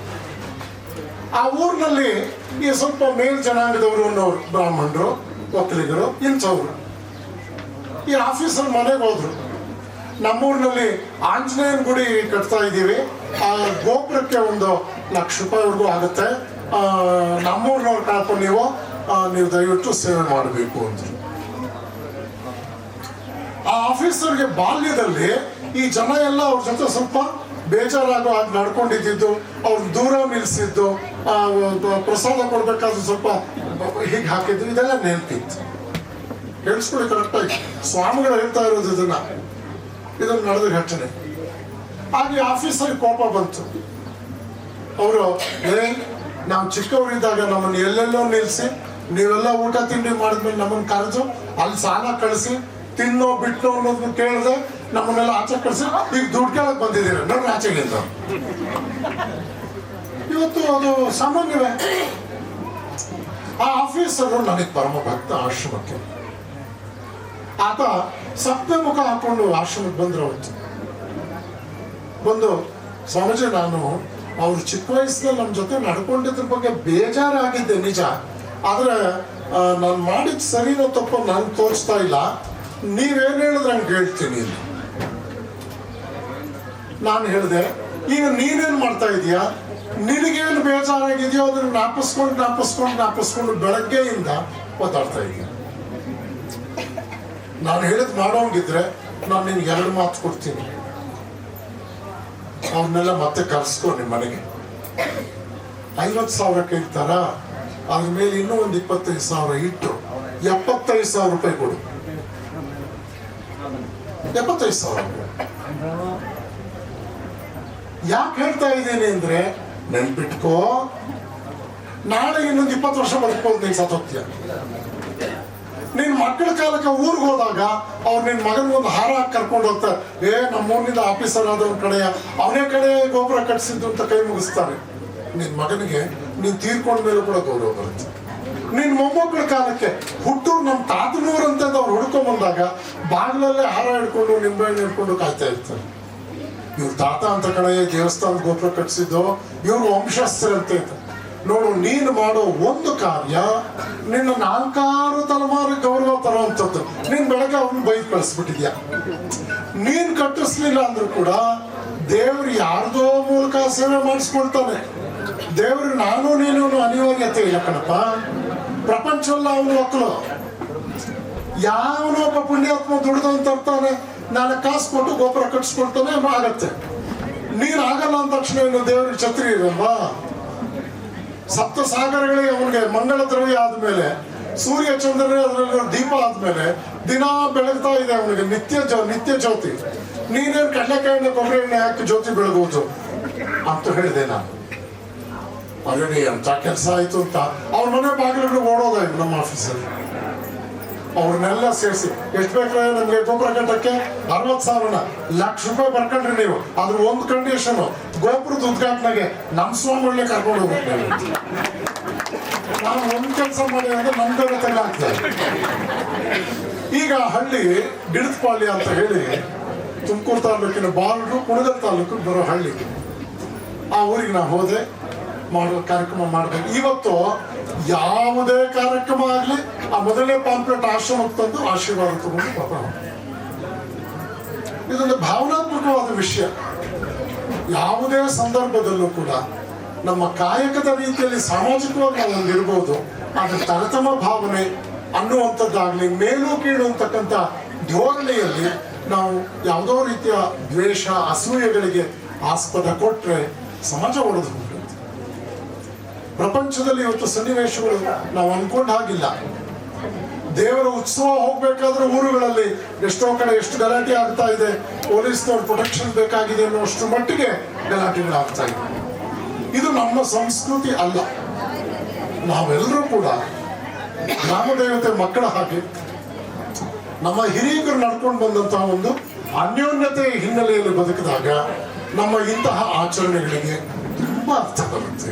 ಆ ಊರಿನಲ್ಲಿ ಈ ಸ್ವಲ್ಪ ಮೇಲ್ ಜನಾಂಗದವರು ಅನ್ನೋರು, ಬ್ರಾಹ್ಮಣರು, ಒಕ್ಕಲಿಗರು, ಇಂಥವ್ರು. ಈ ಆಫೀಸರ್ ಮನೆಗೆ ಹೋದ್ರು. ನಮ್ಮೂರಿನಲ್ಲಿ ಆಂಜನೇಯನ ಗುಡಿ ಕಟ್ತಾ ಇದ್ದೀವಿ, ಆ ಗೋಪುರಕ್ಕೆ ಒಂದು ₹1,00,000 ಆಗುತ್ತೆ, ನಮ್ಮೂರಿನವ್ರು ಕಳ್ಕೊಂಡು ನೀವು ದಯವಿಟ್ಟು ಸೇವೆ ಮಾಡಬೇಕು ಅಂದ್ರು. ಆ ಆಫೀಸರ್ಗೆ ಬಾಲ್ಯದಲ್ಲಿ ಈ ಜನ ಎಲ್ಲ ಅವ್ರ ಜೊತೆ ಸ್ವಲ್ಪ ಬೇಜಾರಾಗೋ ಹಾಗೆ ನಡ್ಕೊಂಡಿದ್ದು, ಅವ್ರ ದೂರ ನಿಲ್ಸಿದ್ದು, ಪ್ರಸಾದ ಕೊಡ್ಬೇಕಾದ್ರೆ ಸ್ವಲ್ಪ ಹೀಗೆ ಹಾಕಿದ್ದು, ಇದೆಲ್ಲ ನೆನಪಿತ್ತು. ಕೇಳಿಸ್ಕೊಳ್ಳಿ ಕರೆಕ್ಟಾಗಿ, ಸ್ವಾಮಿಗಳು ಹೇಳ್ತಾ ಇರೋದು ಇದನ್ನು ನಡೆದ ಘಟನೆ. ಹಾಗೆ ಆಫೀಸರ್ಗೆ ಕೋಪ ಬಂತು. ಅವರು ನಾವು ಚಿಕ್ಕವರಿದ್ದಾಗ ನಮ್ಮನ್ನು ಎಲ್ಲೆಲ್ಲೋ ನಿಲ್ಲಿಸಿ, ನೀವೆಲ್ಲ ಊಟ ತಿಂಡಿ ಮಾಡಿದ್ಮೇಲೆ ನಮ್ಮನ್ನು ಕರೆದು ಅಲ್ಲಿ ಸಾಲ ಕಳಿಸಿ ತಿನ್ನೋ ಬಿಟ್ಟು ಅನ್ನೋದನ್ನ ಕೇಳಿದೆ, ನಮ್ಮನ್ನೆಲ್ಲ ಆಚೆ ಕಳಿಸಿ ಈಗ ದುಡ್ಡು ಕೇಳಕ್ ಬಂದಿದ್ದೀರ ನೋಡ್ರಿ ಆಚೆಗಿಂತ. ಇವತ್ತು ಅದು ಸಾಮಾನ್ಯವೇ. ಆ ಆಫೀಸರು ನನಗೆ ಪರಮ ಭಕ್ತ ಆಶ್ರಮಕ್ಕೆ. ಆತ ಸಪ್ತ ಮುಖ ಹಾಕೊಂಡು ಆಶ್ರಮಕ್ಕೆ ಬಂದ್ರು. ಅವತ್ತು ಬಂದು, ಸ್ವಾಮೀಜಿ ನಾನು ಅವ್ರು ಚಿಕ್ಕ ವಯಸ್ಸಿನಲ್ಲಿ ನಮ್ಮ ಜೊತೆ ನಡ್ಕೊಂಡಿದ್ರ ಬಗ್ಗೆ ಬೇಜಾರಾಗಿದ್ದೆ ನಿಜ. ಆದ್ರೆ ನಾನು ಮಾಡಿದ ಸರಿನೋ ತಪ್ಪು ನಾನು ತೋರಿಸ್ತಾ ಇಲ್ಲ. ನೀವೇನು ಹೇಳಿದ್ರೆ ಹಂಗೆ ಹೇಳ್ತೀನಿ. ನಾನು ಹೇಳಿದೆ, ಈಗ ನೀನೇನು ಮಾಡ್ತಾ ಇದೀಯಾ, ನಿನಗೇನು ಬೇಜಾರಾಗಿದೆಯೋ ಅದನ್ನು ಜ್ಞಾಪಿಸ್ಕೊಂಡು ಬೆಳಗ್ಗೆಯಿಂದ ಒದ್ದಾಡ್ತಾ ಇದೀಯ. ನಾನು ಹೇಳಿದ್ ಮಾಡೋಂಗಿದ್ರೆ ನಾನು ನಿನ್ಗೆ 2 ಮಾತು ಕೊಡ್ತೀನಿ. ಅವನ್ನೆಲ್ಲ ಮತ್ತೆ ಕರ್ಸ್ಕೊ ನಿಮ್ಮ ಮನೆಗೆ. 50,000 ಕೇಳ್ತಾರ, ಅದ್ರ ಮೇಲೆ ಇನ್ನೂ ಒಂದು 25,000 ಇಟ್ಟು 75,000 ರೂಪಾಯಿ ಕೊಡು. 75,000. ಯಾಕೆ ಹೇಳ್ತಾ ಇದ್ದೀನಿ ಅಂದ್ರೆ, ನೆನ್ಪಿಟ್ಕೋ, ನಾಳೆ ಇನ್ನೊಂದು 20 ವರ್ಷ ಬದುಕೋದು ನೀನ್ ಸತ್ತೋಗ್ತೀಯ. ನಿನ್ ಮಕ್ಕಳ ಕಾಲಕ್ಕೆ ಊರಿಗೆ ಹೋದಾಗ ಅವ್ರು ನಿನ್ ಮಗನಿಗೊಂದು ಹಾರ ಹಾಕಿ ಕರ್ಕೊಂಡು ಹೋಗ್ತಾರೆ. ನಮ್ಮೂರಿನಿಂದ ಆಫೀಸರ್ ಆದವನ ಕಡೆಯ ಅವನೇ ಕಡೆ ಗೋಪುರ ಕಟ್ಟಿಸಿದ್ದು ಅಂತ ಕೈ ಮುಗಿಸ್ತಾರೆ. ನಿನ್ ಮಗನಿಗೆ ನೀನ್ ತೀರ್ಕೊಂಡ ಮೇಲೆ ಕೂಡ ಗೌರವ ಬರುತ್ತೆ. ನಿನ್ ಮೊಮ್ಮಕ್ಕಳ ಕಾಲಕ್ಕೆ ಹುಟ್ಟೂರು ನಮ್ಮ ತಾತನೂರು ಅಂತ ಅವ್ರು ಹುಡ್ಕೊಂಡ್ ಬಂದಾಗ ಬಾಗಿಲಲ್ಲೇ ಹಾರ ಹಿಡ್ಕೊಂಡು ನಿಂಬೆಹಣ್ಣು ಹಿಡ್ಕೊಂಡು ಕಾಯ್ತಾ ಇರ್ತಾರೆ. ಇವ್ರ ತಾತ ಅಂತ ಕಡೆ ದೇವಸ್ಥಾನದ ಗೋಪುರ ಕಟ್ಟಿಸಿದ್ದು ಇವ್ರ ವಂಶಸ್ಥರಂತೆ. ನೋಡು, ನೀನು ಮಾಡೋ ಒಂದು ಕಾರ್ಯ ನಿನ್ನ 4 ತಲೆಮಾರು ಗೌರವ ತರುವಂಥದ್ದು. ನೀನ್ ಬೆಳಗ್ಗೆ ಅವನ್ನ ಬೈದು ಕಳಿಸ್ಬಿಟ್ಟಿದ್ಯಾ. ನೀನ್ ಕಟ್ಟಿಸ್ಲಿಲ್ಲ ಅಂದ್ರೂ ಕೂಡ ದೇವ್ರು ಯಾರ್ದೋ ಮೂಲಕ ಸೇವೆ ಮಾಡಿಸ್ಕೊಳ್ತಾನೆ. ದೇವ್ರು ನಾನು ನೀನು ಅನಿವಾರ್ಯತೆ ಇಲ್ಲ ಕಣಪ್ಪ. ಪ್ರಪಂಚವಲ್ಲ ಅವನು ಮಕ್ಕಳು. ಯಾವನೋ ಒಬ್ಬ ಪುಣ್ಯಾತ್ಮ ದುಡ್ದು ತರ್ತಾನೆ, ನಾಳೆ ಕಾಸು ಕೊಟ್ಟು ಗೋಪುರ ಕಟ್ಟಿಸ್ಕೊಳ್ತಾನೆ, ಆಗತ್ತೆ. ನೀನ್ ಆಗಲ್ಲ ಅಂದ ತಕ್ಷಣ ಇನ್ನು ದೇವ್ರಿಗೆ ಛತ್ರಿ ಇರಲ್ವಾ? ಸಪ್ತ ಸಾಗರಗಳಿಗೆ ಅವನಿಗೆ ಮಂಗಳ ದ್ರವ್ಯ ಆದ್ಮೇಲೆ, ಸೂರ್ಯ ಚಂದ್ರನೇ ಅದರಲ್ಲಿ ದೀಪ ಆದ್ಮೇಲೆ ದಿನಾ ಬೆಳಗ್ತಾ ಇದೆ ಅವನಿಗೆ ನಿತ್ಯ ಜ್ಯೋತಿ. ನೀನೇನು ಕಡಲೆಕಾಯಿ ಎಣ್ಣೆ ಕೊಬ್ಬರಿ ಎಣ್ಣೆ ಹಾಕಿ ಜ್ಯೋತಿ ಬೆಳಗುವುದು ಅಂತ ಹೇಳಿದೆ ನಾನು. ಅದೇ ಅಂತ ಕೆಲಸ ಆಯ್ತು ಅಂತ ಅವ್ರ ಮನೆ ಬಾಗಿಲುಗಳು ಓಡೋದಾಯ್ತು ನಮ್ಮ ಆಫೀಸಲ್ಲಿ. ಅವ್ರನ್ನೆಲ್ಲ ಸೇರಿಸಿ ಎಷ್ಟು ಬೇಕಾದ್ರೆ ನಮ್ಗೆ ಗೋಪುರ ಕಟ್ಟಕ್ಕೆ 60,000 ಲಕ್ಷ ರೂಪಾಯಿ ಬರ್ಕೊಂಡ್ರಿ ನೀವು. ಅದ್ರ ಒಂದು ಕಂಡೀಷನ್, ಗೋಪುರದ ಉದ್ಘಾಟನೆಗೆ ನಮ್ಮ ಸ್ವಾಮಿಗಳನ್ನೇ ಕರ್ಕೊಂಡು ಹೋಗ್ಬೇಕು. ನಾನು ಒಂದ್ ಕೆಲಸ ಮಾಡಿ ಅಂದ್ರೆ ನಮ್ದೇ ತೆಗೆದಾಗ್ತದೆ. ಈಗ ಹಳ್ಳಿ ಗಿಡದಪಾಳ್ಯ ಅಂತ ಹೇಳಿ ತುಮಕೂರು ತಾಲೂಕಿನ ಬಾರ್ಡ್ರು ಕುಣಗಲ್ ತಾಲೂಕಿಗೆ ಬರೋ ಹಳ್ಳಿ. ಆ ಊರಿಗೆ ನಾ ಹೋದೆ, ಮಾಡೋ ಕಾರ್ಯಕ್ರಮ ಮಾಡ್ಬೇಕು. ಇವತ್ತು ಯಾವುದೇ ಕಾರ್ಯಕ್ರಮ ಆಗ್ಲಿ ಆ ಮೊದಲನೇ ಪಾಂಪ್ಲೆಟ್ ಆಶ್ರಮಕ್ಕೆ ತಂದು ಆಶೀರ್ವಾದ ತಗೊಂಡು ಪಾಪ. ಇದೊಂದು ಭಾವನಾತ್ಮಕವಾದ ವಿಷಯ. ಯಾವುದೇ ಸಂದರ್ಭದಲ್ಲೂ ಕೂಡ ನಮ್ಮ ಕಾಯಕದ ರೀತಿಯಲ್ಲಿ ಸಾಮಾಜಿಕವಾಗಿ ನಾವು ಒಂದಿರ್ಬೋದು, ಆದ್ರೆ ತರತಮ ಭಾವನೆ ಅನ್ನುವಂಥದ್ದಾಗ್ಲಿ, ಮೇಲು ಕೀಳು ಅಂತಕ್ಕಂಥ ಧೋರಣೆಯಲ್ಲಿ ನಾವು ಯಾವುದೋ ರೀತಿಯ ದ್ವೇಷ ಅಸೂಯೆಗಳಿಗೆ ಆಸ್ಪದ ಕೊಟ್ರೆ ಸಮಾಜ ಒಡೆದು ಹೋಗುತ್ತೆ. ಪ್ರಪಂಚದಲ್ಲಿ ಇವತ್ತು ಸನ್ನಿವೇಶಗಳು ನಾವು ಅನ್ಕೊಂಡ ಹಾಗಿಲ್ಲ. ದೇವರ ಉತ್ಸವ ಹೋಗ್ಬೇಕಾದ್ರೆ ಊರುಗಳಲ್ಲಿ ಎಷ್ಟೋ ಕಡೆ ಎಷ್ಟು ಗಲಾಟೆ ಆಗ್ತಾ ಇದೆ, ಪೊಲೀಸ್ನವ್ರ ಪ್ರೊಟೆಕ್ಷನ್ ಬೇಕಾಗಿದೆ ಅನ್ನೋಷ್ಟು ಮಟ್ಟಿಗೆ ಗಲಾಟೆಗಳಾಗ್ತಾ ಇದೆ. ಇದು ನಮ್ಮ ಸಂಸ್ಕೃತಿ ಅಲ್ಲ. ನಾವೆಲ್ಲರೂ ಕೂಡ ಗ್ರಾಮ ದೇವತೆ ಮಕ್ಕಳ ಹಾಗೆ ನಮ್ಮ ಹಿರಿಯರು ನಡ್ಕೊಂಡು ಬಂದಂತಹ ಒಂದು ಅನ್ಯೋನ್ಯತೆಯ ಹಿನ್ನೆಲೆಯಲ್ಲಿ ಬದುಕಿದಾಗ ನಮ್ಮ ಇಂತಹ ಆಚರಣೆಗಳಿಗೆ ತುಂಬಾ ಅರ್ಥ ಬರುತ್ತೆ.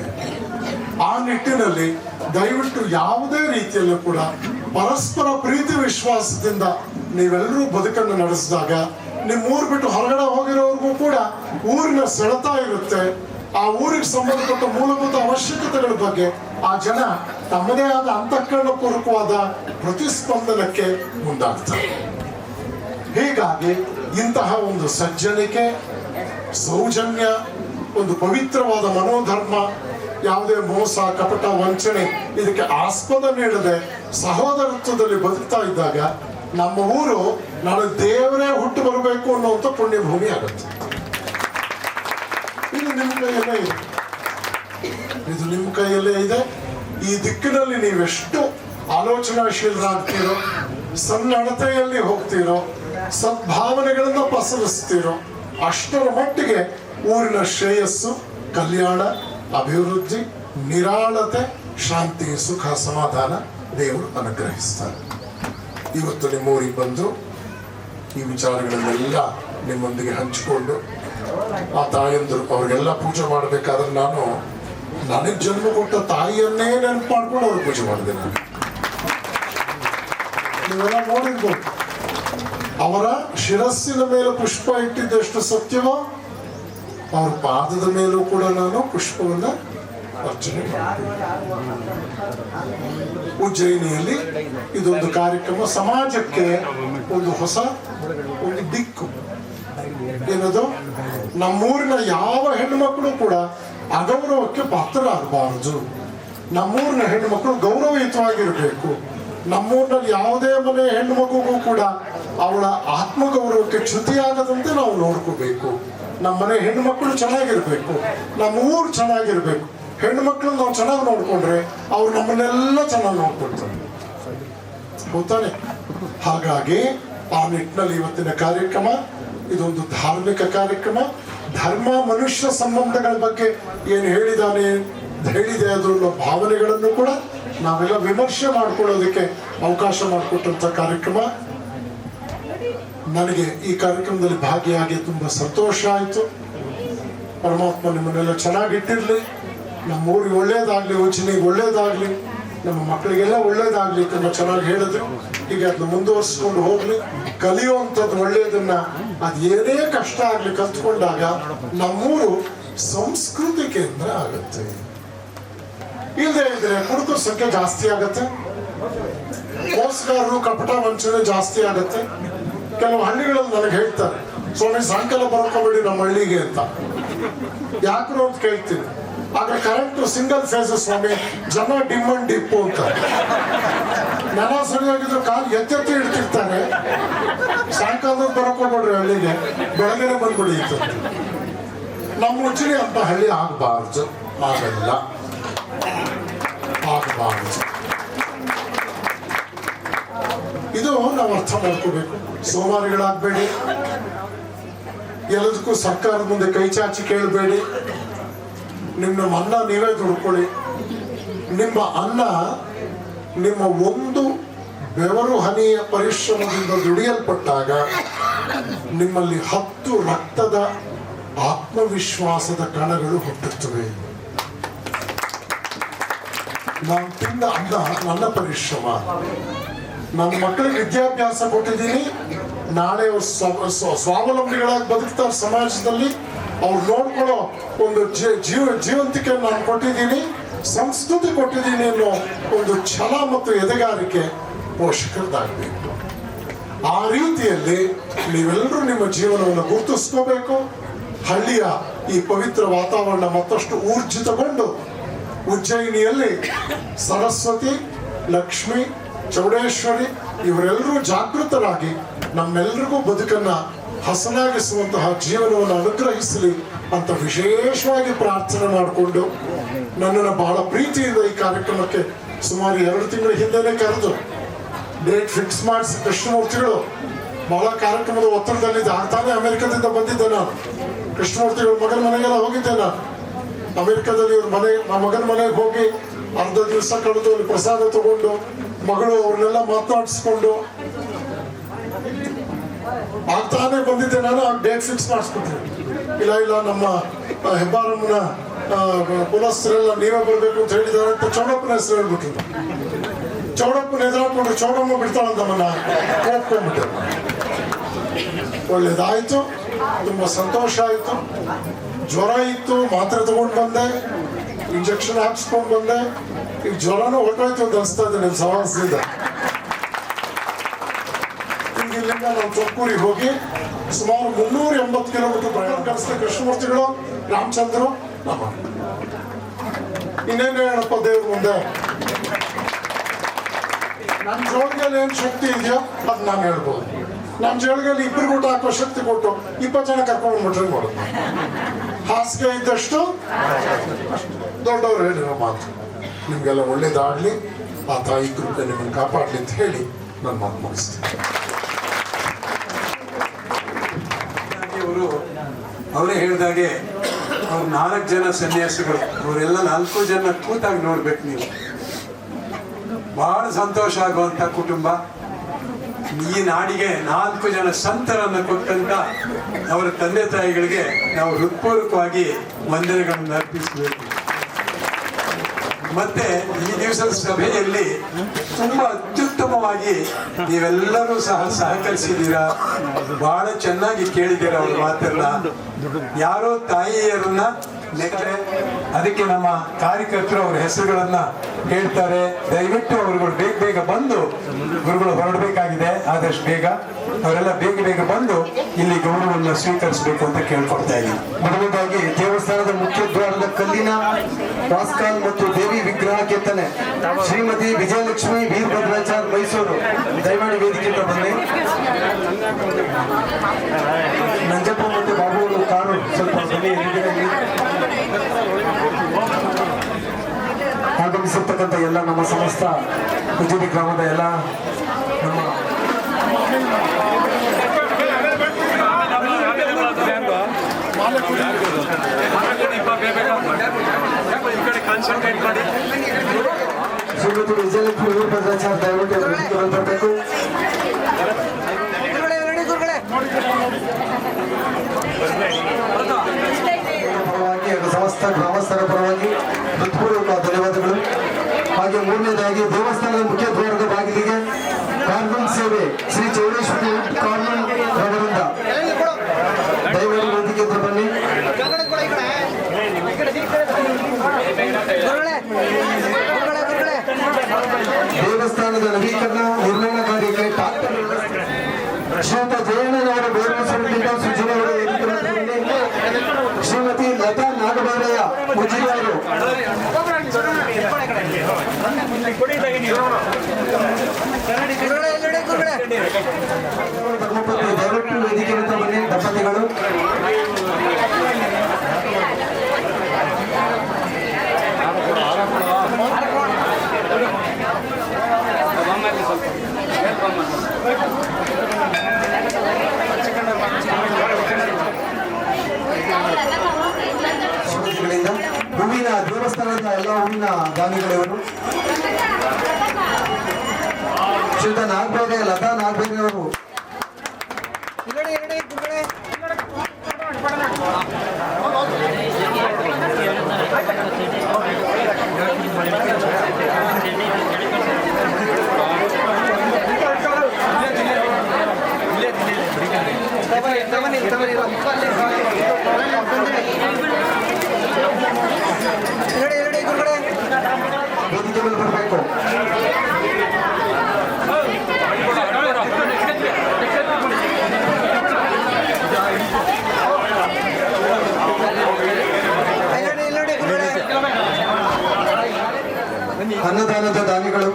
ಆ ನಿಟ್ಟಿನಲ್ಲಿ ದಯವಿಟ್ಟು ಯಾವುದೇ ರೀತಿಯಲ್ಲೂ ಕೂಡ ಪರಸ್ಪರ ಪ್ರೀತಿ ವಿಶ್ವಾಸದಿಂದ ನೀವೆಲ್ಲರೂ ಬದುಕನ್ನು ನಡೆಸಿದಾಗ ನಿಮ್ಮ ಊರು ಬಿಟ್ಟು ಹೊರಗಡೆ ಹೋಗಿರೋರ್ಗೂ ಕೂಡ ಊರಿನ ಸೆಳೆತ ಇರುತ್ತೆ. ಆ ಊರಿಗೆ ಸಂಬಂಧಪಟ್ಟ ಮೂಲಭೂತ ಅವಶ್ಯಕತೆಗಳ ಬಗ್ಗೆ ಆ ಜನ ತಮ್ಮದೇ ಆದ ಅಂತಃಕರಣ ಪೂರ್ವಕವಾದ ಪ್ರತಿಸ್ಪಂದನಕ್ಕೆ ಮುಂದಾಗ್ತಾರೆ. ಹೀಗಾಗಿ ಇಂತಹ ಒಂದು ಸಜ್ಜನಿಕೆ, ಸೌಜನ್ಯ, ಒಂದು ಪವಿತ್ರವಾದ ಮನೋಧರ್ಮ, ಯಾವುದೇ ಮೋಸ ಕಪಟ ವಂಚನೆ ಇದಕ್ಕೆ ಆಸ್ಪದ ನೀಡದೆ ಸಹೋದರತ್ವದಲ್ಲಿ ಬದುಕ್ತಾ ಇದ್ದಾಗ ನಮ್ಮ ಊರು ನಾಳೆ ದೇವರೇ ಹುಟ್ಟು ಬರಬೇಕು ಅನ್ನುವಂಥ ಪುಣ್ಯ ಭೂಮಿ ಆಗುತ್ತೆ. ಇದು ನಿಮ್ಮ ಕೈಯಲ್ಲೇ ಇದೆ. ಇದು ನಿಮ್ಮ ಕೈಯಲ್ಲೇ ಇದೆ. ಈ ದಿಕ್ಕಿನಲ್ಲಿ ನೀವೆಷ್ಟು ಆಲೋಚನಾಶೀಲರಾಗ್ತೀರೋ, ಸನ್ನಡತೆಯಲ್ಲಿ ಹೋಗ್ತೀರೋ, ಸದ್ಭಾವನೆಗಳನ್ನ ಪಸರಿಸ್ತೀರೋ, ಅಷ್ಟರ ಮಟ್ಟಿಗೆ ಊರಿನ ಶ್ರೇಯಸ್ಸು, ಕಲ್ಯಾಣ, ಅಭಿವೃದ್ಧಿ, ನಿರಾಳತೆ, ಶಾಂತಿ, ಸುಖ, ಸಮಾಧಾನ ದೇವರು ಅನುಗ್ರಹಿಸ್ತಾರೆ. ಇವತ್ತು ನಿಮ್ಮ ಊರಿಗೆ ಬಂದು ಈ ವಿಚಾರಗಳನ್ನೆಲ್ಲ ನಿಮ್ಮೊಂದಿಗೆ ಹಂಚಿಕೊಂಡು ಆ ತಾಯಂದರು ಅವ್ರಿಗೆಲ್ಲ ಪೂಜೆ ಮಾಡಬೇಕಾದ್ರೆ ನಾನು ನನಗೆ ಜನ್ಮ ಕೊಟ್ಟ ತಾಯಿಯನ್ನೇ ನೆನಪು ಮಾಡ್ಕೊಂಡು ಅವ್ರಿಗೆ ಪೂಜೆ ಮಾಡಿದೆ. ನಾನು ನೀವೆಲ್ಲ ನೋಡಿರ್ಬೋದು, ಅವರ ಶಿರಸ್ಸಿನ ಮೇಲೆ ಪುಷ್ಪ ಇಟ್ಟಿದ್ದೆಷ್ಟು ಸತ್ಯವೋ ಅವ್ರ ಪಾದದ ಮೇಲೂ ಕೂಡ ನಾನು ಪುಷ್ಪವನ್ನ ಅರ್ಚನೆ ಮಾಡ್ತೀನಿ. ಉಜ್ಜಯಿನಿಯಲ್ಲಿ ಇದೊಂದು ಕಾರ್ಯಕ್ರಮ, ಸಮಾಜಕ್ಕೆ ಒಂದು ಹೊಸ ಒಂದು ದಿಕ್ಕು. ಏನದು, ನಮ್ಮೂರಿನ ಯಾವ ಹೆಣ್ಣುಮಕ್ಕಳು ಕೂಡ ಅಗೌರವಕ್ಕೆ ಪಾತ್ರರಾಗಬಾರದು. ನಮ್ಮೂರಿನ ಹೆಣ್ಣುಮಕ್ಕಳು ಗೌರವಯುತವಾಗಿರಬೇಕು. ನಮ್ಮೂರಿನಲ್ಲಿ ಯಾವುದೇ ಮನೆ ಹೆಣ್ಣು ಮಗುಗೂ ಕೂಡ ಅವಳ ಆತ್ಮಗೌರವಕ್ಕೆ ಚ್ಯುತಿಯಾಗದಂತೆ ನಾವು ನೋಡ್ಕೋಬೇಕು. ನಮ್ಮ ಮನೆ ಹೆಣ್ಣು ಮಕ್ಕಳು ಚೆನ್ನಾಗಿರ್ಬೇಕು, ನಮ್ಮ ಊರು ಚೆನ್ನಾಗಿರ್ಬೇಕು. ಹೆಣ್ಣು ಮಕ್ಕಳನ್ನ ನಾವು ಚೆನ್ನಾಗಿ ನೋಡ್ಕೊಂಡ್ರೆ ಅವ್ರು ನಮ್ಮನ್ನೆಲ್ಲ ಚೆನ್ನಾಗಿ ನೋಡ್ಕೊಳ್ತಾರೆ, ಗೊತ್ತಾನೆ? ಹಾಗಾಗಿ ಆ ನಿಟ್ಟಿನಲ್ಲಿ ಇವತ್ತಿನ ಕಾರ್ಯಕ್ರಮ ಇದೊಂದು ಧಾರ್ಮಿಕ ಕಾರ್ಯಕ್ರಮ. ಧರ್ಮ ಮನುಷ್ಯ ಸಂಬಂಧಗಳ ಬಗ್ಗೆ ಏನು ಹೇಳಿದೆ ಅದರ ಭಾವನೆಗಳನ್ನು ಕೂಡ ನಾವೆಲ್ಲ ವಿಮರ್ಶೆ ಮಾಡ್ಕೊಳ್ಳೋದಕ್ಕೆ ಅವಕಾಶ ಮಾಡಿಕೊಟ್ಟಂತ ಕಾರ್ಯಕ್ರಮ. ನನಗೆ ಈ ಕಾರ್ಯಕ್ರಮದಲ್ಲಿ ಭಾಗಿಯಾಗಿ ತುಂಬಾ ಸಂತೋಷ ಆಯಿತು. ಪರಮಾತ್ಮ ನಿಮ್ಮನ್ನೆಲ್ಲ ಚೆನ್ನಾಗಿಟ್ಟಿರ್ಲಿ, ನಮ್ಮ ಊರಿಗೆ ಒಳ್ಳೇದಾಗ್ಲಿ, ಉಜ್ಜಯಿನಿಗೆ ಒಳ್ಳೇದಾಗ್ಲಿ, ನಮ್ಮ ಮಕ್ಕಳಿಗೆಲ್ಲ ಒಳ್ಳೇದಾಗ್ಲಿ. ತುಂಬಾ ಚೆನ್ನಾಗಿ ಹೇಳಿದ್ರು. ಹೀಗೆ ಅದನ್ನ ಮುಂದುವರಿಸ್ಕೊಂಡು ಹೋಗ್ಲಿ. ಕಲಿಯುವಂಥದ್ದು ಒಳ್ಳೆಯದನ್ನ ಅದು ಏನೇ ಕಷ್ಟ ಆಗ್ಲಿ ಕಲ್ತ್ಕೊಂಡಾಗ ನಮ್ಮೂರು ಸಂಸ್ಕೃತಿ ಕೇಂದ್ರ ಆಗುತ್ತೆ. ಇಲ್ಲದೆ ಇದ್ರೆ ಕುಡುಕರ ಸಂಖ್ಯೆ ಜಾಸ್ತಿ ಆಗತ್ತೆ, ಮೋಸಗಾರರು ಕಪಟ ವಂಚನೆ ಜಾಸ್ತಿ ಆಗತ್ತೆ. ಕೆಲವು ಹಳ್ಳಿಗಳಲ್ಲಿ ನನಗೆ ಹೇಳ್ತಾರೆ, ಸ್ವಾಮಿ ಸಾಯಂಕಾಲ ಬರ್ಕೋಬೇಡಿ ನಮ್ಮ ಹಳ್ಳಿಗೆ ಅಂತ. ಯಾಕ್ರು ಅಂತ ಕೇಳ್ತೀನಿ. ಆಗ ಕರೆಂಟ್ ಸಿಂಗಲ್ ಫೇಸ್ ಸ್ವಾಮಿ, ಜನ ಡಿಮ್ ಅಂಡ್ ಡಿಪ್ಪು ಅಂತ. ನೆಲ ಸರಿಯಾಗಿದ್ರು ಕಾಲು ಎತ್ತೆತ್ತಿ ಇಡ್ತಿರ್ತಾರೆ. ಸಾಯಂಕಾಲದ ಬರ್ಕೋಬೇಡ್ರಿ ಹಳ್ಳಿಗೆ, ಬೆಳಗ್ಗೆನೆ ಬಂದ್ಬಿಡಿ ಅಂತ. ನಮ್ಮ ಉಜ್ಜಯಿನಿ ಅಂತ ಹಳ್ಳಿ ಆಗಬಾರ್ದು, ಆಗಲ್ಲ, ಆಗಬಾರ್ದು. ಇದು ನಾವು ಅರ್ಥ ಮಾಡ್ಕೋಬೇಕು. ಸೋಮಾರಿಗಳಾಗಬೇಡಿ, ಎಲ್ಲದಕ್ಕೂ ಸರ್ಕಾರದ ಮುಂದೆ ಕೈ ಚಾಚಿ ಕೇಳಬೇಡಿ. ನಿಮ್ಮ ಅನ್ನ ನೀವೇ ದುಡ್ಕೊಳ್ಳಿ. ನಿಮ್ಮ ಅನ್ನ ನಿಮ್ಮ ಒಂದು ಬೆವರು ಹನಿಯ ಪರಿಶ್ರಮದಿಂದ ದುಡಿಯಲ್ಪಟ್ಟಾಗ ನಿಮ್ಮಲ್ಲಿ 10 ರಕ್ತದ ಆತ್ಮವಿಶ್ವಾಸದ ಕಣಗಳು ಹುಟ್ಟುತ್ತವೆ. ನಾನು ತಿಂದ ಅನ್ನ ನನ್ನ ಪರಿಶ್ರಮ. ನನ್ನ ಮಕ್ಕಳಿಗೆ ವಿದ್ಯಾಭ್ಯಾಸ ಕೊಟ್ಟಿದ್ದೀನಿ. ನಾಳೆ ಅವ್ರು ಸ್ವಾವಲಂಬಿಗಳಾಗಿ ಬದುಕ್ತಾರೆ ಸಮಾಜದಲ್ಲಿ. ಅವ್ರು ನೋಡ್ಕೊಳ್ಳೋ ಒಂದು ಜೀವಂತಿಕೆ ನಾನು ಕೊಟ್ಟಿದ್ದೀನಿ, ಸಂಸ್ಕೃತಿ ಕೊಟ್ಟಿದ್ದೀನಿ ಅನ್ನೋ ಒಂದು ಛಲ ಮತ್ತು ಎದೆಗಾರಿಕೆ ಪೋಷಕರದಾಗಬೇಕು. ಆ ರೀತಿಯಲ್ಲಿ ನೀವೆಲ್ಲರೂ ನಿಮ್ಮ ಜೀವನವನ್ನು ಗುರುತಿಸ್ಕೋಬೇಕು. ಹಳ್ಳಿಯ ಈ ಪವಿತ್ರ ವಾತಾವರಣ ಮತ್ತಷ್ಟು ಊರ್ಜಿತಗೊಂಡು ಉಜ್ಜಯಿನಿಯಲ್ಲಿ ಸರಸ್ವತಿ, ಲಕ್ಷ್ಮಿ, ಚೌಡೇಶ್ವರಿ ಇವರೆಲ್ಲರೂ ಜಾಗೃತರಾಗಿ ನಮ್ಮೆಲ್ಲರಿಗೂ ಬದುಕನ್ನ ಹಸನಾಗಿಸುವಂತಹ ಜೀವನವನ್ನು ಅನುಗ್ರಹಿಸಲಿ ಅಂತ ವಿಶೇಷವಾಗಿ ಪ್ರಾರ್ಥನೆ ಮಾಡಿಕೊಂಡು, ನನ್ನನ್ನು ಬಹಳ ಪ್ರೀತಿಯಿಂದ ಈ ಕಾರ್ಯಕ್ರಮಕ್ಕೆ ಸುಮಾರು 2 ತಿಂಗಳ ಹಿಂದೆನೆ ಕರೆದು ಡೇಟ್ ಫಿಕ್ಸ್ ಮಾಡಿಸಿ ಕೃಷ್ಣಮೂರ್ತಿಗಳು ಬಹಳ ಕಾರ್ಯಕ್ರಮದ ಒತ್ತಡದಲ್ಲಿದ್ದೆ. ಆಗ್ತಾನೆ ಅಮೆರಿಕದಿಂದ ಬಂದಿದ್ದೆ ನಾನು. ಕೃಷ್ಣಮೂರ್ತಿಗಳು ಮಗನ ಮನೆಗೆಲ್ಲ ಹೋಗಿದ್ದೆ ನಾನು. ಅಮೆರಿಕದಲ್ಲಿ ಇವ್ರ ಮಗನ ಮನೆಗೆ ಹೋಗಿ ಅರ್ಧ ದಿವಸ ಕಳೆದು ಅಲ್ಲಿ ಪ್ರಸಾದ ತಗೊಂಡು ಮಗಳು ಅವ್ರನ್ನೆಲ್ಲ ಮಾತನಾಡಿಸ್ಕೊಂಡು ಆಗ್ತಾನೆ ಬಂದಿದ್ದೆ ನಾನು. ಡೇಟ್ ಫಿಕ್ಸ್ ಮಾಡಿಸ್ಬಿಟ್ರು. ಇಲ್ಲ ನಮ್ಮ ಹೆಬ್ಬಾರಮ್ಮನ ಕುಲಸ್ಥರೆಲ್ಲ ನೀವೇ ಬರ್ಬೇಕು ಅಂತ ಹೇಳಿದ್ದಾರೆ ಅಂತ ಚೌಡಪ್ಪನ ಹೆಸರು ಹೇಳ್ಬಿಟ್ರು. ಚೌಡಪ್ಪನ ಎದುರಾಕೊಂಡ್ರು. ಚೌಡಮ್ಮ ಬಿಡ್ತಾಳಂತ ನಮ್ಮನ್ನ ಹೋಗ್ಕೊಂಡ್ಬಿಟ್ಟೆ. ಒಳ್ಳೇದಾಯ್ತು, ತುಂಬಾ ಸಂತೋಷ ಆಯ್ತು. ಜ್ವರ ಇತ್ತು, ಮಾತ್ರೆ ತಗೊಂಡು ಬಂದೆ, ಇಂಜೆಕ್ಷನ್ ಹಾಕ್ಸ್ಕೊಂಡು ಬಂದೆ. ಈಗ ಜ್ವರನೂ ಹೊರಟೋಯ್ತು ಅಂತ ಅನಿಸ್ತಾ ಇದೆ ನಿಮ್ಮ ಸವಾಸದಿಂದ. ಈಗ ಇಲ್ಲಿಂದ ನಾವು ತುಮಕೂರಿಗೆ ಹೋಗಿ ಸುಮಾರು 380 ಕಿಲೋಮೀಟರ್ ಪ್ರಯಾಣ ಕಳಿಸಿದ ಕೃಷ್ಣಮೂರ್ತಿಗಳು, ರಾಮಚಂದ್ರು, ನಮ್ಮ ಇನ್ನೇನು ಹೇಳಪ್ಪ ದೇವ್ರ ಮುಂದೆ. ನನ್ನ ಜೋಳಿಗೆಯಲ್ಲಿ ಏನು ಶಕ್ತಿ ಇದೆಯೋ ಅದು ನಾನು ಹೇಳ್ಬೋದು. ನಮ್ಮ ಜೋಳಿಗೆಯಲ್ಲಿ 2 ಊಟ ಹಾಕೋ ಶಕ್ತಿ ಕೊಟ್ಟು 20 ಜನ ಕರ್ಕೊಂಡು ಬಿಟ್ರೆ ಮಾಡೋದು. ಹಾಸಿಗೆ ಇದ್ದಷ್ಟು ದೊಡ್ಡವರು ಹೇಳಿರೋ ಮಾತು. ನಿಮ್ಗೆಲ್ಲ ಒಳ್ಳೇದಾಗ್ಲಿ, ಆ ತಾಯಿ ಕೃಪೆ ನಿಮ್ಮನ್ನು ಕಾಪಾಡ್ಲಿ ಅಂತ ಹೇಳಿ ನನ್ನ ಮಾತು ಮುಗಿಸ್ತೀನಿ. ಅವರೇ ಹೇಳಿದಾಗೆ ಅವ್ರು 4 ಜನ ಸನ್ಯಾಸಿಗಳು, ಅವರೆಲ್ಲ 4 ಜನ ಕೂತಾಗಿ ನೋಡ್ಬೇಕು ನೀವು. ಬಹಳ ಸಂತೋಷ ಆಗುವಂತ ಕುಟುಂಬ. ಈ ನಾಡಿಗೆ 4 ಜನ ಸಂತರನ್ನು ಕೊಟ್ಟಂತ ಅವರ ತಂದೆ ತಾಯಿಗಳಿಗೆ ನಾವು ಹೃತ್ಪೂರ್ವಕವಾಗಿ ವಂದನೆಗಳನ್ನು ಅರ್ಪಿಸಬೇಕು. ಮತ್ತೆ ಈ ದಿವಸದ ಸಭೆಯಲ್ಲಿ ತುಂಬಾ ಅತ್ಯುತ್ತಮವಾಗಿ ನೀವೆಲ್ಲರೂ ಸಹಕರಿಸಿದ್ದೀರಾ. ಬಹಳ ಚೆನ್ನಾಗಿ ಕೇಳಿದ್ದೀರಾ ಅವ್ರ ಮಾತೆಲ್ಲ. ಯಾರೋ ತಾಯಿಯರನ್ನ ನೆಟ್ಟರೆ ಅದಕ್ಕೆ ನಮ್ಮ ಕಾರ್ಯಕರ್ತರು ಅವರ ಹೆಸರುಗಳನ್ನ ಹೇಳ್ತಾರೆ. ದಯವಿಟ್ಟು ಅವರುಗಳು ಬೇಗ ಬಂದು ಗುರುಗಳು ಹೊರಡಬೇಕಾಗಿದೆ. ಆದಷ್ಟು ಬೇಗ ಅವರೆಲ್ಲ ಬೇಗ ಬಂದು ಇಲ್ಲಿ ಗೌರವವನ್ನು ಸ್ವೀಕರಿಸಬೇಕು ಅಂತ ಕೇಳ್ಕೊಡ್ತಾ ಇದ್ದೀನಿ. ಮೊದಲನೇದಾಗಿ ದೇವಸ್ಥಾನದ ಮುಖ್ಯ ದ್ವಾರದ ಕಲ್ಲಿನ ಪಾಸ್ಕಾಲ್ ಮತ್ತು ದೇವಿ ವಿಗ್ರಹ ಕೆತ್ತನೆ ಶ್ರೀಮತಿ ವಿಜಯಲಕ್ಷ್ಮಿ ವೀರಭದ್ರಾಚಾರ್ ಮೈಸೂರು ದಯಮಾಡಿ ವೇದಿಕೆಯಿಂದ ಬನ್ನಿ. ನಂಜಪ್ಪ ಮತ್ತು ಬಾಬು ಅವರು ಕಾರು ಸ್ವಲ್ಪ ಬನ್ನಿ. ಆಗಮಿಸಿರ್ತಕ್ಕಂಥ ಎಲ್ಲ ನಮ್ಮ ಸಮಸ್ತ ಉಜಿರಿ ಗ್ರಾಮದ ಎಲ್ಲ ನಮ್ಮ ಕಾನ್ಸಂಟ್ರೇಟ್ ಮಾಡಿ ಶ್ರೀಮತಿ ವಿಜಯಲಕ್ಷ್ಮಿ ವೀರಭದ್ರಾಚಾರ್ ದಯವಿಟ್ಟು ವೇದಿಕೆಗೆ ಬರಬೇಕು. ಪರವಾಗಿ ಹಾಗೂ ಸಮಸ್ತ ಗ್ರಾಮಸ್ಥರ ಪರವಾಗಿ ಹೃತ್ಪೂರ್ವಕ ಧನ್ಯವಾದಗಳು. ಹಾಗೆ ಮೂರನೇದಾಗಿ ದೇವಸ್ಥಾನದ ಮುಖ್ಯ ದ್ವಾರದ ಬಾಗಿಲಿಗೆ ಕಾರ್ಬನ್ ಸೇವೆ ಶ್ರೀ ಚೌಡೇಶ್ವರಿ ಕಾರ್ಬನ್ ರವರಿಂದ ದಯಮಾಡಿ ವೇದಿಕೆ ಹತ್ರ ಬನ್ನಿ. ದೇವಸ್ಥಾನದ ನವೀಕರಣ ನಿರ್ಮಾಣ ಕಾರ್ಯಕ್ಕೆ ಟ್ರಾಕ್ಟರ್ ಶ್ರೀಯುತ ಜಯಣ್ಣನವರ ಬೇರುಸರಿಂದ ಸುಜಿನವರು ಶ್ರೀಮತಿ ಲತಾ ನಾಗಬಾರಯ್ಯ ಮುಜಿರಿ ಅವರು ಧರ್ಮಪತ್ನಿ ದಯವಿಟ್ಟು ವೇದಿಕೆ ಅಂತ ಬನ್ನಿ. ದಂಪತಿಗಳು ಹೂವಿನ ದೇವಸ್ಥಾನದ ಎಲ್ಲ ಹೂವಿನ ದಾನಿಗಳಿವರು ಶ್ರೀಯುತ ನಾಗಬೇಗ ಲತಾ ನಾಗಬೇಗ ಅವರು ವೇದಿಕೆ ಮೇಲೆ ಬರಬೇಕು. ಅನ್ನದಾನದ ದಾನಿಗಳು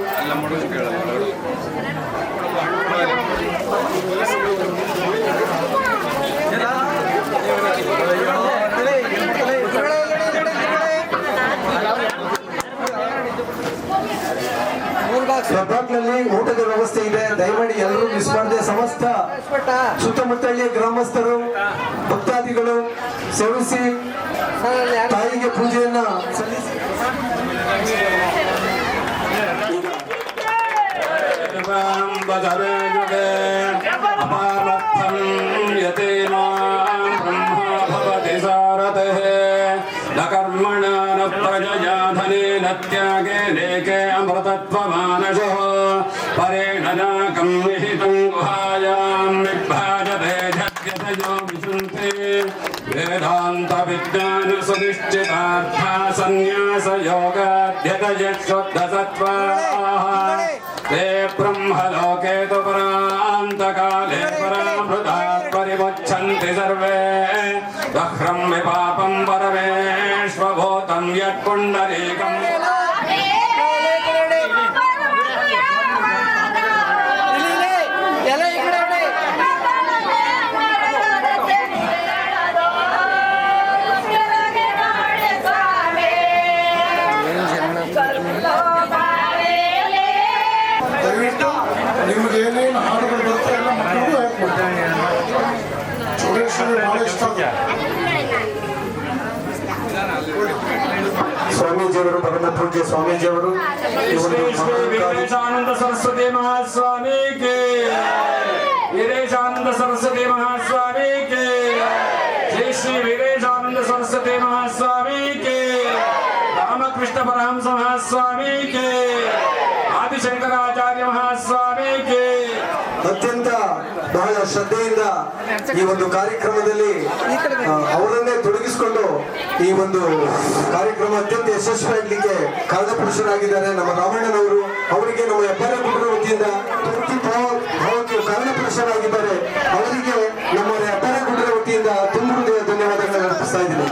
ಪ್ರಭಾಗ್ನಲ್ಲಿ ಊಟದ ವ್ಯವಸ್ಥೆ ಇದೆ. ದಯಮಾಡಿ ಎಲ್ಲರೂ ಮಿಸ್ ಮಾಡದೆ ಸಮಸ್ತ ಸುತ್ತಮುತ್ತಲಿಯ ಗ್ರಾಮಸ್ಥರು ಭಕ್ತಾದಿಗಳು ಸೇವಿಸಿ ತಾಯಿಗೆ ಪೂಜೆಯನ್ನ ಸಲ್ಲಿಸಿ. त्यागे अमृतत्वमानशो परेण नाकं विहितं गुहायां विभाजते झद्यतयो विशन्ते वेदान्तविज्ञानसुनिश्चितार्था सन्न्यासयोगाध्यतयशुद्धसत्त्वाः ते ब्रह्मलोके तु परान्तकाले परामृतात् परिमुच्छन्ति सर्वे दह्रं विपापं परमेश्वभूतं यत्पुण्डरीकम् ದಯವಿಟ್ಟು ನಿಮ್ಗೆ ಏನೇನು ಹಾಡುಗಳು ಬರುತ್ತೆ ಎಲ್ಲ ಮಕ್ಕಳಿಗೂ ಹೇಳ್ಕೊಡ್ತಾರೆ. ಚೌಡೇಶ್ವರಿ ಬಹಳ ಇಷ್ಟ. ಸ್ವಾಮೀಜಿಯವರು ಪರಮ ಪೂಜ್ಯ ಸ್ವಾಮೀಜಿಯವರು ವೀರೇಶಾನಂದ ಸರಸ್ವತಿ ಮಹಾಸ್ವಾಮಿಗೆ ವೀರೇಶಾನಂದ ಸರಸ್ವತಿ ಮಹಾಸ್ವಾಮಿಗೆ ಶ್ರೀ ಶ್ರೀ ವೀರೇಶಾನಂದ ಸರಸ್ವತಿ ಮಹಾಸ್ವಾಮಿಗೆ ರಾಮಕೃಷ್ಣ ಪರಮಹಂಸ महास्वामी के आदिशंकराचार्य महास्वामी के ಅತ್ಯಂತ ಬಹಳ ಶ್ರದ್ಧೆಯಿಂದ ಈ ಒಂದು ಕಾರ್ಯಕ್ರಮದಲ್ಲಿ ಅವರನ್ನೇ ತೊಡಗಿಸಿಕೊಂಡು ಈ ಒಂದು ಕಾರ್ಯಕ್ರಮ ಅತ್ಯಂತ ಯಶಸ್ವಿಯಾಗಲಿಕ್ಕೆ ಕಾರಣಪುರುಷರಾಗಿದ್ದಾರೆ ನಮ್ಮ ರಾಮಣ್ಣನವರು. ಅವರಿಗೆ ನಮ್ಮ ಹೆಬ್ಬಾರ ಕುಟುಂಬ ವತಿಯಿಂದ ತುರ್ತು ಭಾವಕ್ಕೆ ಕಾರಣಪುರುಷರಾಗಿದ್ದಾರೆ. ಅವರಿಗೆ ನಮ್ಮ ಹೆಬ್ಬಾರ ಕುಟುಂಬ ವತಿಯಿಂದ ತುಂಬ ಹೃದಯ ಧನ್ಯವಾದಗಳನ್ನು ಅರ್ಪಿಸ್ತಾ ಇದ್ದೀನಿ.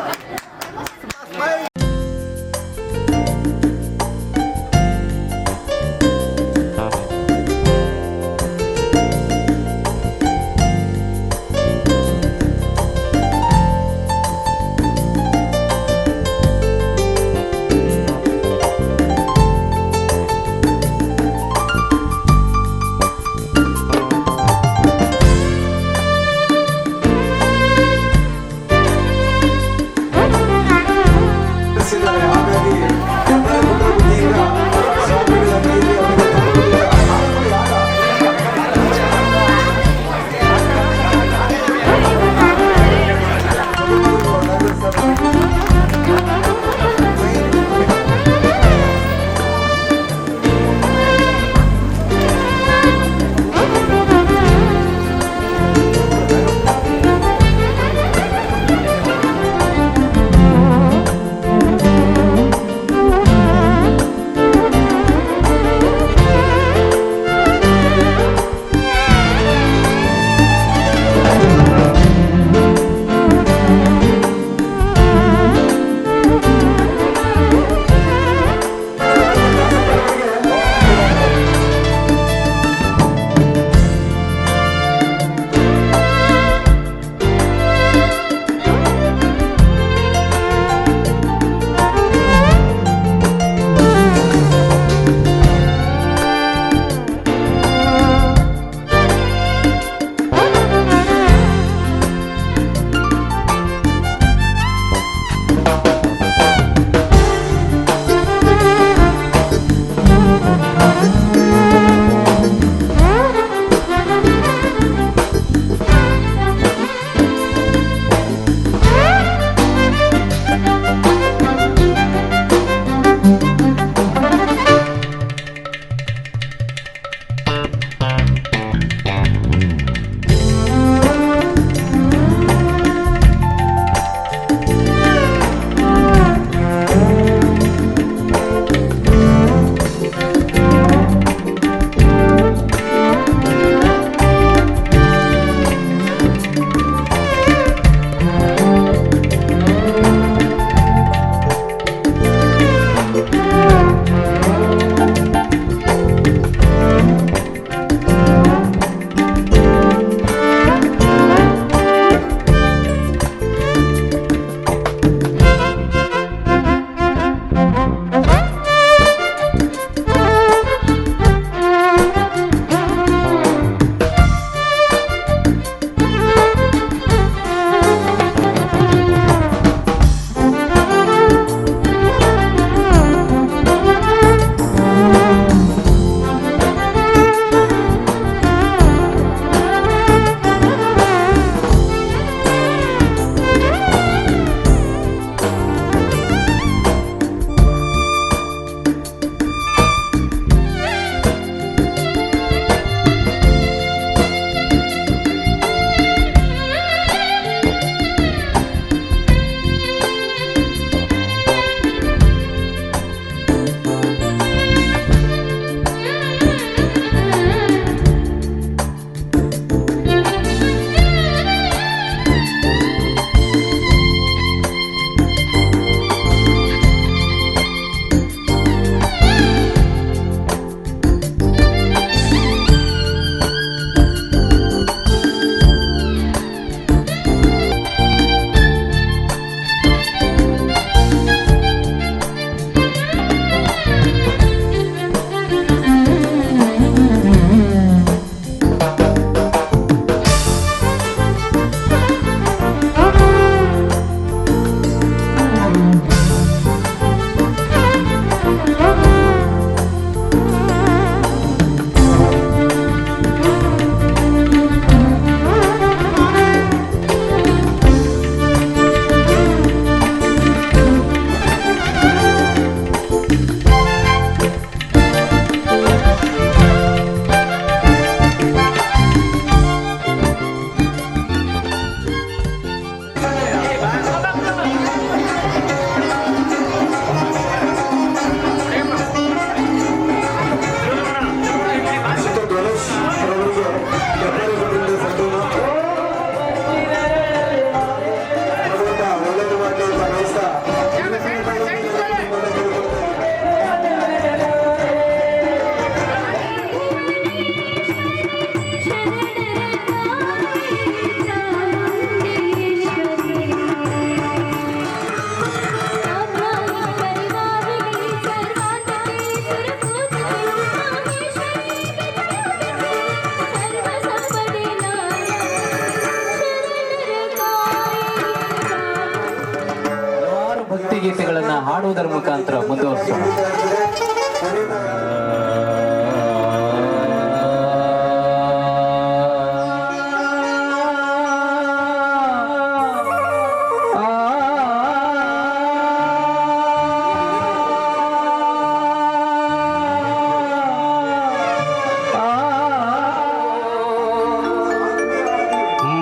ಹಾಡುವುದರ ಮುಖಾಂತರ ಮುಂದುವರಿಸೋಣ.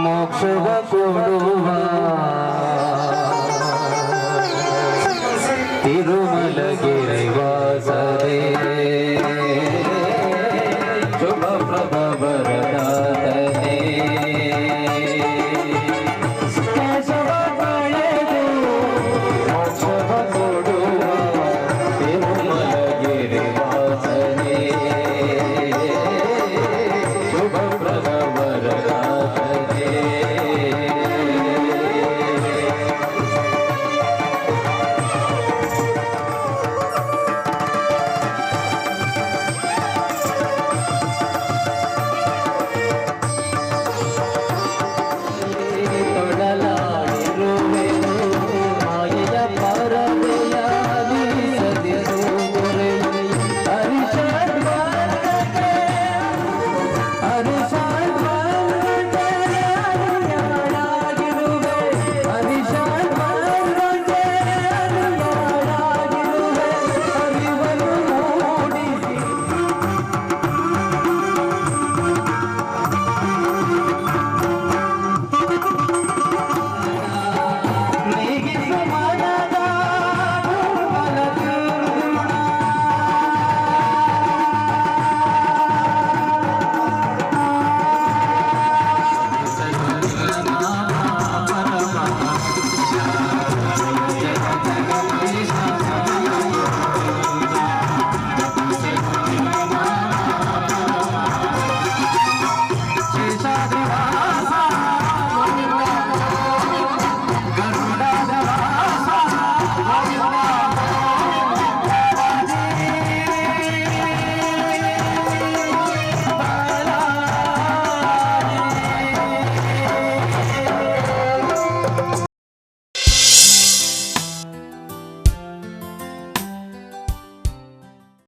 ಮೋಕ್ಷವ ಕೊಡುವ ತಿರುಮಲಗಿರಿ ವಾಸದೇ